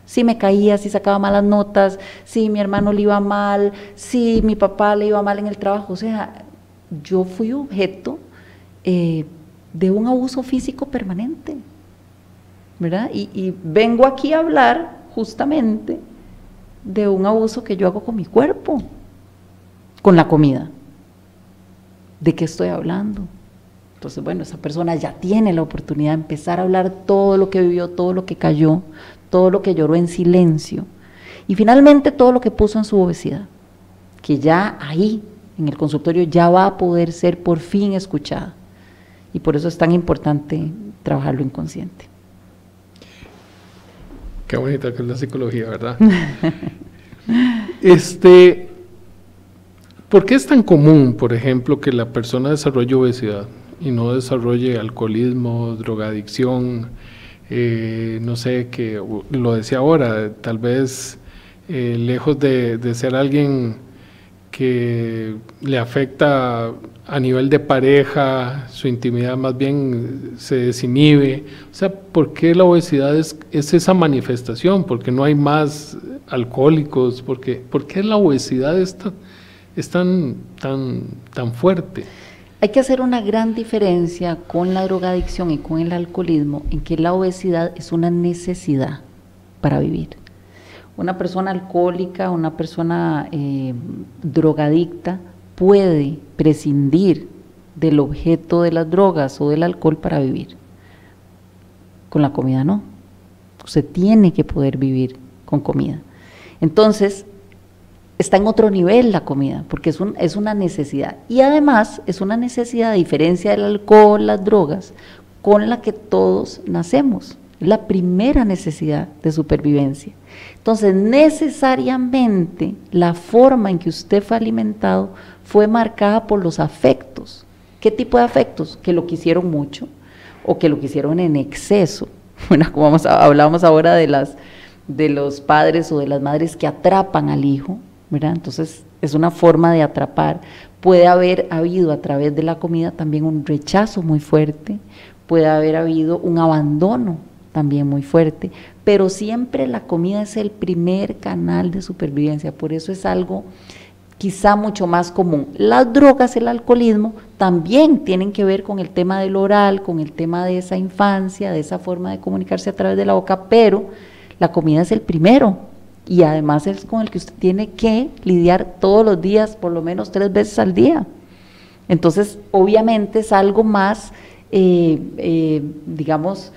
Si me caía, si sacaba malas notas, si mi hermano le iba mal, si mi papá le iba mal en el trabajo. O sea, yo fui objeto de un abuso físico permanente, ¿verdad? Y vengo aquí a hablar justamente de un abuso que yo hago con mi cuerpo, con la comida. ¿De qué estoy hablando? Entonces, bueno, esa persona ya tiene la oportunidad de empezar a hablar todo lo que vivió, todo lo que cayó, todo lo que lloró en silencio y finalmente todo lo que puso en su obesidad, que ya ahí en el consultorio ya va a poder ser por fin escuchada. Y por eso es tan importante trabajar lo inconsciente. Qué bonita que es la psicología, ¿verdad? ¿Por qué es tan común, por ejemplo, que la persona desarrolle obesidad y no desarrolle alcoholismo, drogadicción? No sé, que lo decía ahora, tal vez lejos de ser alguien que le afecta a nivel de pareja, su intimidad más bien se desinhibe. O sea, ¿por qué la obesidad es esa manifestación? ¿Por qué no hay más alcohólicos? ¿Por qué la obesidad es tan fuerte? Hay que hacer una gran diferencia con la drogadicción y con el alcoholismo, en que la obesidad es una necesidad para vivir. Una persona alcohólica, una persona drogadicta puede prescindir del objeto de las drogas o del alcohol para vivir. Con la comida no. Usted tiene que poder vivir con comida. Entonces, está en otro nivel la comida, porque es una necesidad. Y además es una necesidad, a diferencia del alcohol, las drogas, con la que todos nacemos. Es la primera necesidad de supervivencia. Entonces, necesariamente, la forma en que usted fue alimentado fue marcada por los afectos. ¿Qué tipo de afectos? Que lo quisieron mucho o que lo quisieron en exceso. Bueno, como hablábamos ahora de los padres o de las madres que atrapan al hijo, ¿verdad? Entonces, es una forma de atrapar. Puede haber habido a través de la comida también un rechazo muy fuerte, puede haber habido un abandono también muy fuerte, pero siempre la comida es el primer canal de supervivencia, por eso es algo quizá mucho más común. Las drogas, el alcoholismo, también tienen que ver con el tema del oral, con el tema de esa infancia, de esa forma de comunicarse a través de la boca, pero la comida es el primero, y además es con el que usted tiene que lidiar todos los días, por lo menos 3 veces al día. Entonces, obviamente es algo más, digamos,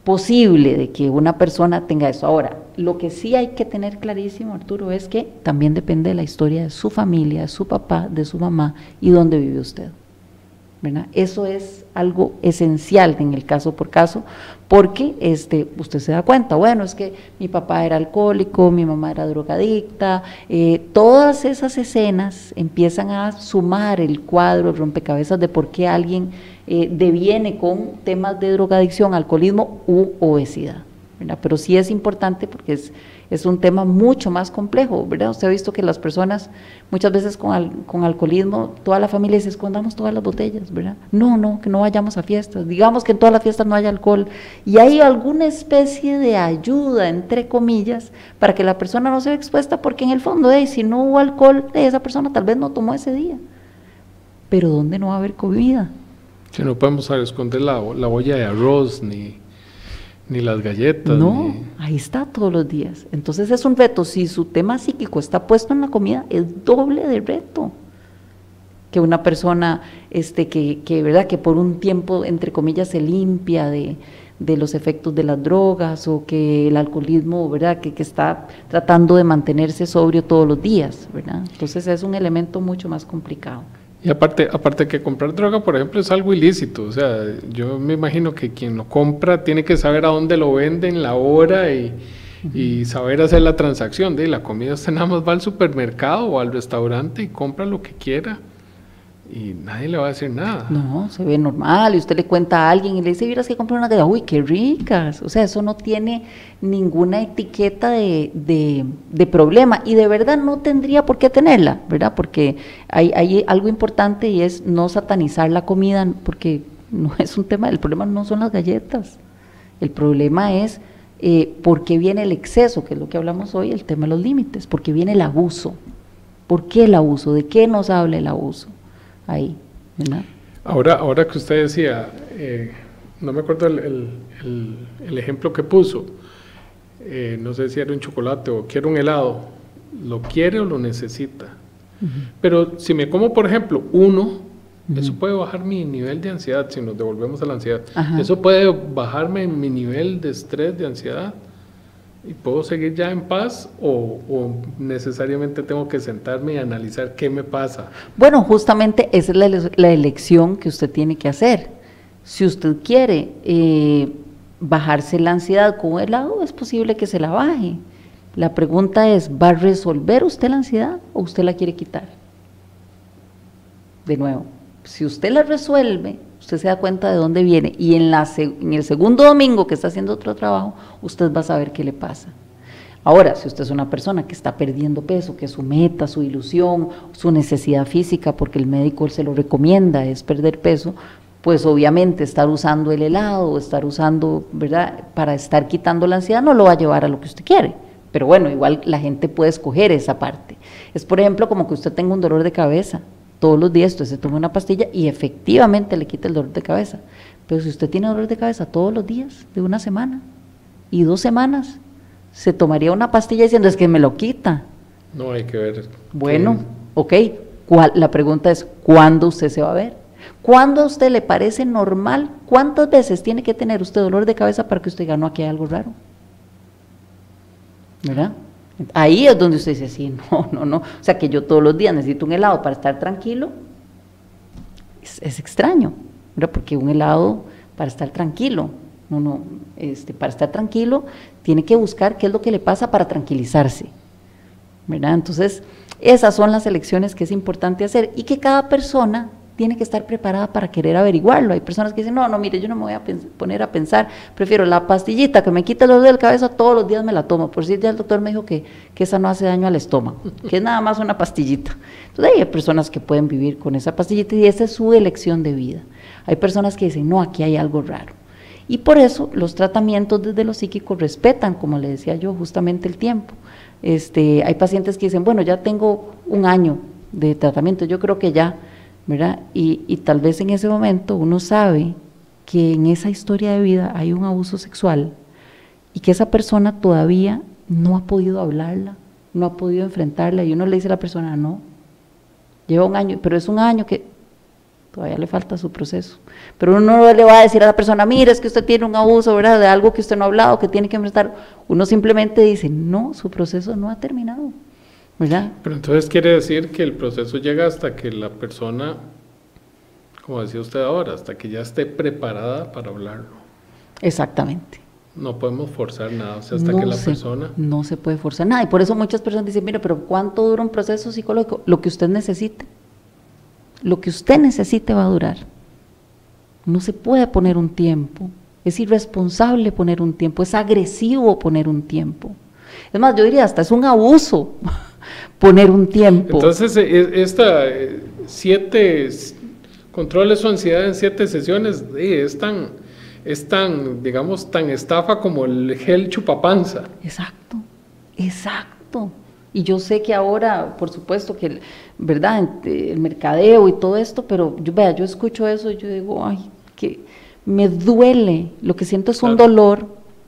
posible de que una persona tenga eso. Ahora, lo que sí hay que tener clarísimo, Arturo, es que también depende de la historia de su familia, de su papá, de su mamá y dónde vive usted, ¿verdad? Eso es algo esencial en el caso por caso, porque usted se da cuenta, bueno, es que mi papá era alcohólico, mi mamá era drogadicta, todas esas escenas empiezan a sumar el cuadro, el rompecabezas de por qué alguien deviene con temas de drogadicción, alcoholismo u obesidad, ¿verdad? Pero sí es importante porque es un tema mucho más complejo, ¿verdad? Usted ha visto que las personas muchas veces con alcoholismo, toda la familia dice, escondamos todas las botellas, ¿verdad? No, que no vayamos a fiestas, digamos que en todas las fiestas no haya alcohol, y hay alguna especie de ayuda, entre comillas, para que la persona no se vea expuesta, porque en el fondo, si no hubo alcohol, esa persona tal vez no tomó ese día, pero ¿dónde no va a haber comida? Que no podemos esconder la olla de arroz, ni las galletas. No, ahí está todos los días. Entonces es un reto. Si su tema psíquico está puesto en la comida, es doble de reto. Que una persona ¿verdad? Que por un tiempo, entre comillas, se limpia de los efectos de las drogas, o que el alcoholismo, ¿verdad? Que está tratando de mantenerse sobrio todos los días, ¿verdad? Entonces es un elemento mucho más complicado. Y aparte que comprar droga, por ejemplo, es algo ilícito. O sea, yo me imagino que quien lo compra tiene que saber a dónde lo venden, la hora y saber hacer la transacción. La comida, usted nada más va al supermercado o al restaurante y compra lo que quiera y nadie le va a decir nada. No, se ve normal, y usted le cuenta a alguien y le dice, miras que compré una galletas, uy, qué ricas. O sea, eso no tiene ninguna etiqueta de problema, y de verdad no tendría por qué tenerla, ¿verdad? Porque hay algo importante, y es no satanizar la comida, porque no es un tema, el problema no son las galletas, el problema es por qué viene el exceso, que es lo que hablamos hoy, el tema de los límites, por qué viene el abuso. ¿Por qué el abuso? ¿De qué nos habla el abuso? Ahí, ¿verdad? Ahora que usted decía, no me acuerdo el ejemplo que puso, no sé si era un chocolate o quiero un helado, ¿lo quiere o lo necesita? Pero si me como, por ejemplo, uno, Eso puede bajar mi nivel de ansiedad, si nos devolvemos a la ansiedad. Ajá. Eso puede bajarme mi nivel de estrés, de ansiedad, y puedo seguir ya en paz, o necesariamente tengo que sentarme y analizar qué me pasa. Bueno, justamente esa es la elección que usted tiene que hacer. Si usted quiere bajarse la ansiedad con un helado, es posible que se la baje. La pregunta es, ¿va a resolver usted la ansiedad o usted la quiere quitar? De nuevo, si usted la resuelve, usted se da cuenta de dónde viene, y en el segundo domingo que está haciendo otro trabajo, usted va a saber qué le pasa. Ahora, si usted es una persona que está perdiendo peso, que su meta, su ilusión, su necesidad física, porque el médico se lo recomienda, es perder peso, pues obviamente estar usando el helado, estar usando, ¿verdad?, para estar quitando la ansiedad no lo va a llevar a lo que usted quiere. Pero bueno, igual la gente puede escoger esa parte. Es, por ejemplo, como que usted tenga un dolor de cabeza todos los días, entonces se toma una pastilla y efectivamente le quita el dolor de cabeza. Pero si usted tiene dolor de cabeza todos los días, de una semana y 2 semanas, se tomaría una pastilla diciendo, es que me lo quita. No, hay que ver. Bueno, ok, la pregunta es, ¿cuándo usted se va a ver? ¿Cuándo a usted le parece normal? ¿Cuántas veces tiene que tener usted dolor de cabeza para que usted diga, no, aquí hay algo raro? ¿Verdad? Ahí es donde usted dice, sí, no. O sea, que yo todos los días necesito un helado para estar tranquilo, es extraño, ¿verdad? Porque un helado para estar tranquilo, para estar tranquilo tiene que buscar qué es lo que le pasa para tranquilizarse, ¿verdad? Entonces, esas son las elecciones que es importante hacer y que cada persona tiene que estar preparada para querer averiguarlo. Hay personas que dicen, no, mire, yo no me voy a poner a pensar, prefiero la pastillita que me quita el dolor de la cabeza, todos los días me la tomo, por si ya el doctor me dijo que esa no hace daño al estómago, que es nada más una pastillita. Entonces hay personas que pueden vivir con esa pastillita y esa es su elección de vida. Hay personas que dicen, no, aquí hay algo raro. Y por eso los tratamientos desde lo psíquico respetan, como le decía yo, justamente el tiempo. Hay pacientes que dicen, bueno, ya tengo 1 año de tratamiento, yo creo que ya, ¿verdad? Y tal vez en ese momento uno sabe que en esa historia de vida hay un abuso sexual y que esa persona todavía no ha podido hablarla, no ha podido enfrentarla, y uno le dice a la persona, no, lleva 1 año, pero es 1 año que todavía le falta su proceso. Pero uno no le va a decir a la persona, mire, es que usted tiene un abuso, ¿verdad?, de algo que usted no ha hablado, que tiene que enfrentar. Uno simplemente dice, no, su proceso no ha terminado, ¿verdad? Pero entonces quiere decir que el proceso llega hasta que la persona, como decía usted ahora, hasta que ya esté preparada para hablarlo. Exactamente. No podemos forzar nada, o sea, hasta que la persona... No se puede forzar nada, y por eso muchas personas dicen, mira, pero ¿cuánto dura un proceso psicológico? Lo que usted necesite. Lo que usted necesite va a durar. No se puede poner un tiempo, es irresponsable poner un tiempo, es agresivo poner un tiempo. Es más, yo diría, hasta es un abuso poner un tiempo. Entonces, 7 controle su ansiedad en 7 sesiones, es tan, digamos, tan estafa como el gel chupapanza. Exacto. Y yo sé que ahora, por supuesto, que ¿verdad?, el mercadeo y todo esto, pero yo escucho eso y yo digo, ay, que me duele, lo que siento es un dolor,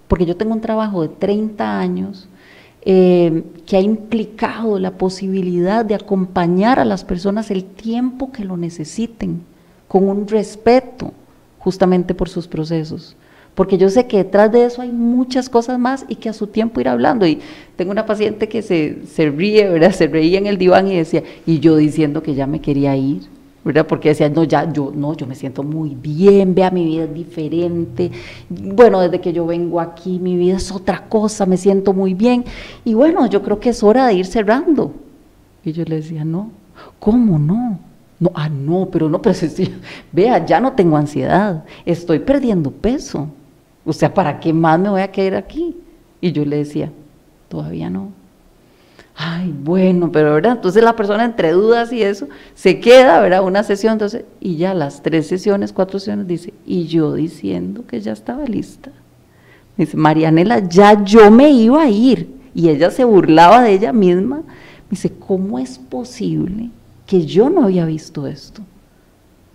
porque yo tengo un trabajo de 30 años que ha implicado la posibilidad de acompañar a las personas el tiempo que lo necesiten, con un respeto, justamente por sus procesos. Porque yo sé que detrás de eso hay muchas cosas más y que a su tiempo ir hablando. Y tengo una paciente que se ríe, ¿verdad? Se reía en el diván y decía, y yo diciendo que ya me quería ir, ¿verdad? Porque decía, yo me siento muy bien, vea, mi vida es diferente. Bueno, desde que yo vengo aquí, mi vida es otra cosa, me siento muy bien. Y bueno, yo creo que es hora de ir cerrando. Y yo le decía, no, ¿cómo no? No, pero vea, ya no tengo ansiedad, estoy perdiendo peso. O sea, ¿para qué más me voy a quedar aquí? Y yo le decía, todavía no. Ay, bueno, pero ¿verdad? Entonces la persona entre dudas y eso, se queda, ¿verdad?, una sesión, entonces, y ya las 3 sesiones, 4 sesiones, dice, y yo diciendo que ya estaba lista. Dice, Marianela, ya yo me iba a ir. Y ella se burlaba de ella misma. Me dice, ¿cómo es posible que yo no había visto esto?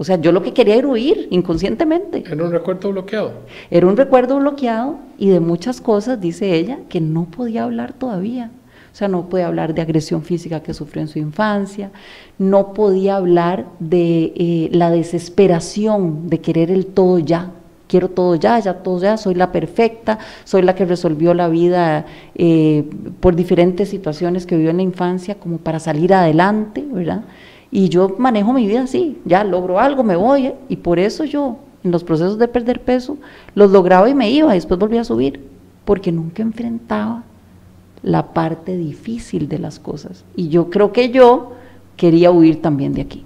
O sea, yo lo que quería era huir inconscientemente. Era un recuerdo bloqueado. Era un recuerdo bloqueado y de muchas cosas, dice ella, que no podía hablar todavía. O sea, no podía hablar de agresión física que sufrió en su infancia, no podía hablar de la desesperación de querer el todo ya. Quiero todo ya todo ya, soy la perfecta, soy la que resolvió la vida por diferentes situaciones que vivió en la infancia como para salir adelante, ¿verdad? Y yo manejo mi vida así, ya logro algo, me voy, y por eso yo en los procesos de perder peso los lograba y me iba, y después volvía a subir, porque nunca enfrentaba la parte difícil de las cosas. Y yo creo que yo quería huir también de aquí,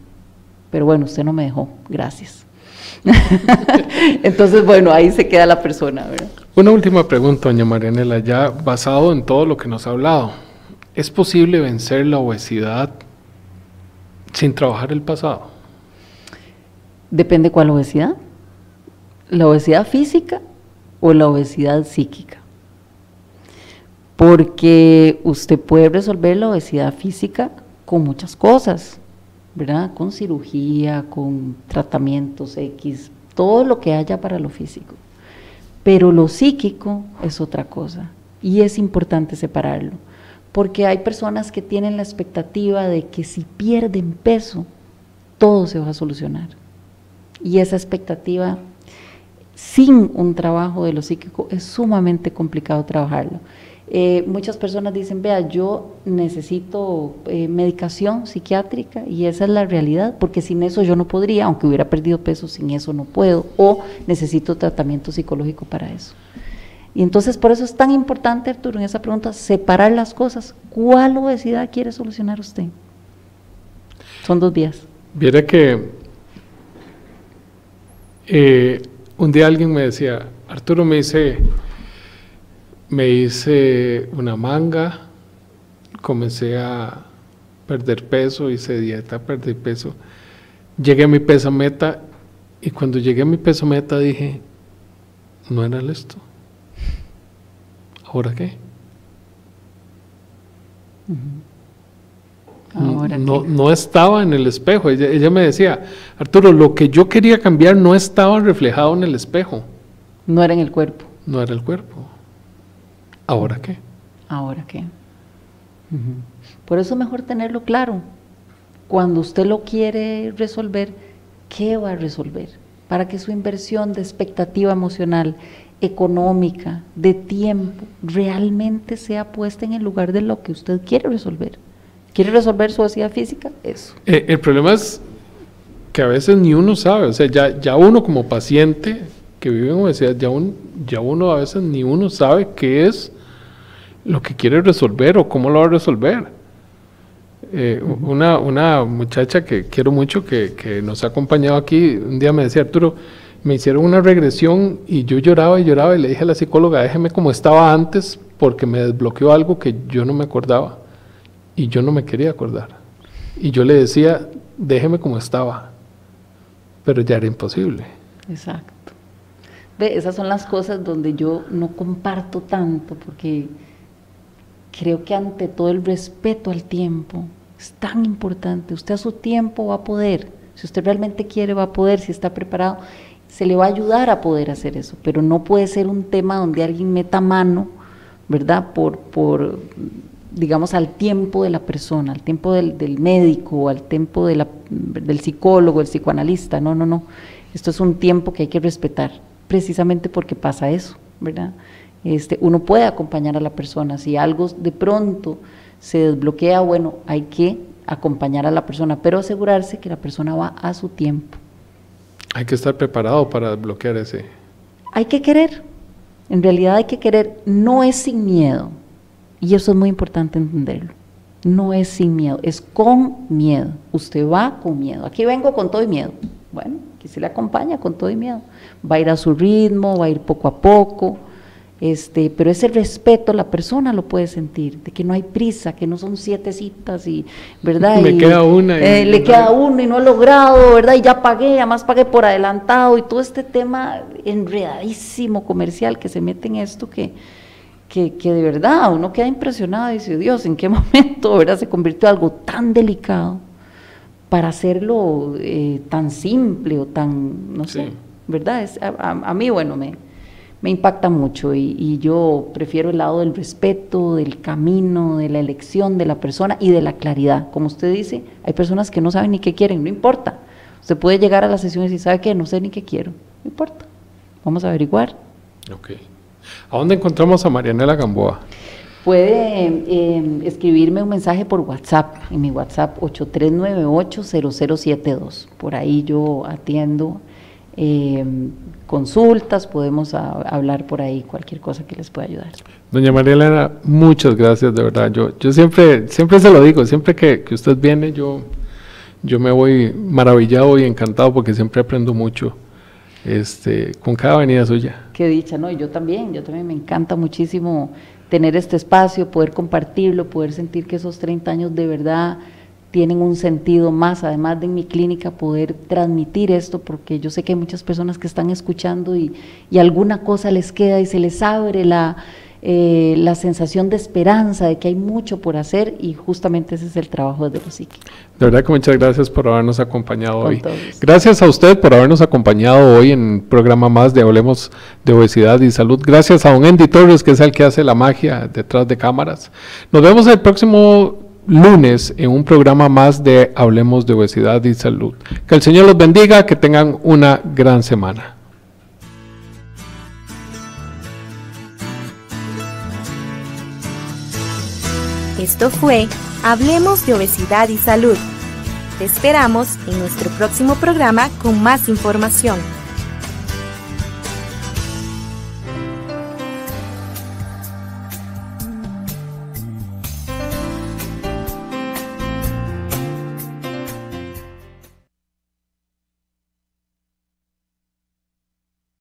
pero bueno, usted no me dejó, gracias. Entonces, bueno, ahí se queda la persona, ¿verdad? Una última pregunta, doña Marianela, ya basado en todo lo que nos ha hablado. ¿Es posible vencer la obesidad sin trabajar el pasado? Depende cuál obesidad. ¿La obesidad física o la obesidad psíquica? Porque usted puede resolver la obesidad física con muchas cosas, ¿verdad? Con cirugía, con tratamientos X, todo lo que haya para lo físico. Pero lo psíquico es otra cosa y es importante separarlo, porque hay personas que tienen la expectativa de que si pierden peso, todo se va a solucionar. Y esa expectativa, sin un trabajo de lo psíquico, es sumamente complicado trabajarlo. Muchas personas dicen, vea, yo necesito medicación psiquiátrica, y esa es la realidad, porque sin eso yo no podría, aunque hubiera perdido peso, sin eso no puedo, o necesito tratamiento psicológico para eso. Y entonces por eso es tan importante, Arturo, en esa pregunta, separar las cosas. ¿Cuál obesidad quiere solucionar usted? Son dos vías. Viera que un día alguien me decía, Arturo, me hice una manga, comencé a perder peso, hice dieta, perdí peso, llegué a mi peso meta, y cuando llegué a mi peso meta dije, no era esto, ¿ahora qué? ¿Ahora qué? No estaba en el espejo. Ella me decía, Arturo, lo que yo quería cambiar no estaba reflejado en el espejo. No era en el cuerpo. No era el cuerpo. ¿Ahora qué? ¿Ahora qué? Por eso es mejor tenerlo claro. Cuando usted lo quiere resolver, ¿qué va a resolver? Para que su inversión de expectativa emocional, económica, de tiempo, realmente sea puesta en el lugar de lo que usted quiere resolver. ¿Quiere resolver su obesidad física? Eso. El problema es que a veces ni uno sabe, o sea, ya uno como paciente que vive en obesidad, ya uno a veces ni uno sabe qué es lo que quiere resolver o cómo lo va a resolver. Una muchacha que quiero mucho, que nos ha acompañado aquí, un día me decía, Arturo, me hicieron una regresión y yo lloraba y lloraba, y le dije a la psicóloga, déjeme como estaba antes, porque me desbloqueó algo que yo no me acordaba y yo no me quería acordar. Y yo le decía, déjeme como estaba, pero ya era imposible. Exacto. Ve, esas son las cosas donde yo no comparto tanto, porque creo que ante todo el respeto al tiempo es tan importante. Usted a su tiempo va a poder, si usted realmente quiere va a poder, si está preparado, se le va a ayudar a poder hacer eso, pero no puede ser un tema donde alguien meta mano, ¿verdad? Por digamos, al tiempo de la persona, al tiempo del médico, al tiempo del psicólogo, el psicoanalista. No. Esto es un tiempo que hay que respetar, precisamente porque pasa eso, ¿verdad? Uno puede acompañar a la persona, si algo de pronto se desbloquea, bueno, hay que acompañar a la persona, pero asegurarse que la persona va a su tiempo. Hay que estar preparado para desbloquear ese. Hay que querer, en realidad hay que querer, no es sin miedo, y eso es muy importante entenderlo. No es sin miedo, es con miedo. Usted va con miedo. Aquí vengo con todo y miedo. Bueno, aquí se le acompaña con todo y miedo. Va a ir a su ritmo, va a ir poco a poco. Pero ese respeto la persona lo puede sentir, de que no hay prisa, que no son 7 citas, y ¿verdad? Me queda una. Le queda uno y no he logrado, ¿verdad? Y ya pagué, además pagué por adelantado, y todo este tema enredadísimo comercial que se mete en esto, que de verdad uno queda impresionado y dice, Dios, ¿en qué momento, verdad, se convirtió en algo tan delicado para hacerlo tan simple o tan, no sé, sí. ¿verdad? A mí, bueno, me impacta mucho y yo prefiero el lado del respeto, del camino, de la elección de la persona y de la claridad. Como usted dice, hay personas que no saben ni qué quieren, no importa. Usted puede llegar a la sesión y decir, ¿sabe qué? No sé ni qué quiero, no importa. Vamos a averiguar. Ok. ¿A dónde encontramos a Marianela Gamboa? Puede escribirme un mensaje por WhatsApp, en mi WhatsApp 8398-0072. Por ahí yo atiendo consultas, podemos hablar por ahí, cualquier cosa que les pueda ayudar. Doña María Elena, muchas gracias, de verdad. Yo siempre se lo digo, siempre que usted viene, yo me voy maravillado y encantado porque siempre aprendo mucho con cada venida suya. Qué dicha, ¿no? Y yo también me encanta muchísimo tener este espacio, poder compartirlo, poder sentir que esos 30 años de verdad tienen un sentido más, además de en mi clínica poder transmitir esto, porque yo sé que hay muchas personas que están escuchando y alguna cosa les queda y se les abre la sensación de esperanza, de que hay mucho por hacer, y justamente ese es el trabajo de los psíquicos. De verdad que muchas gracias por habernos acompañado hoy. Gracias a usted por habernos acompañado hoy en un programa más de Hablemos de Obesidad y Salud. Gracias a don Andy Torres, que es el que hace la magia detrás de cámaras. Nos vemos el próximo lunes en un programa más de Hablemos de Obesidad y Salud. Que el Señor los bendiga, que tengan una gran semana. Esto fue Hablemos de Obesidad y Salud. Te esperamos en nuestro próximo programa con más información.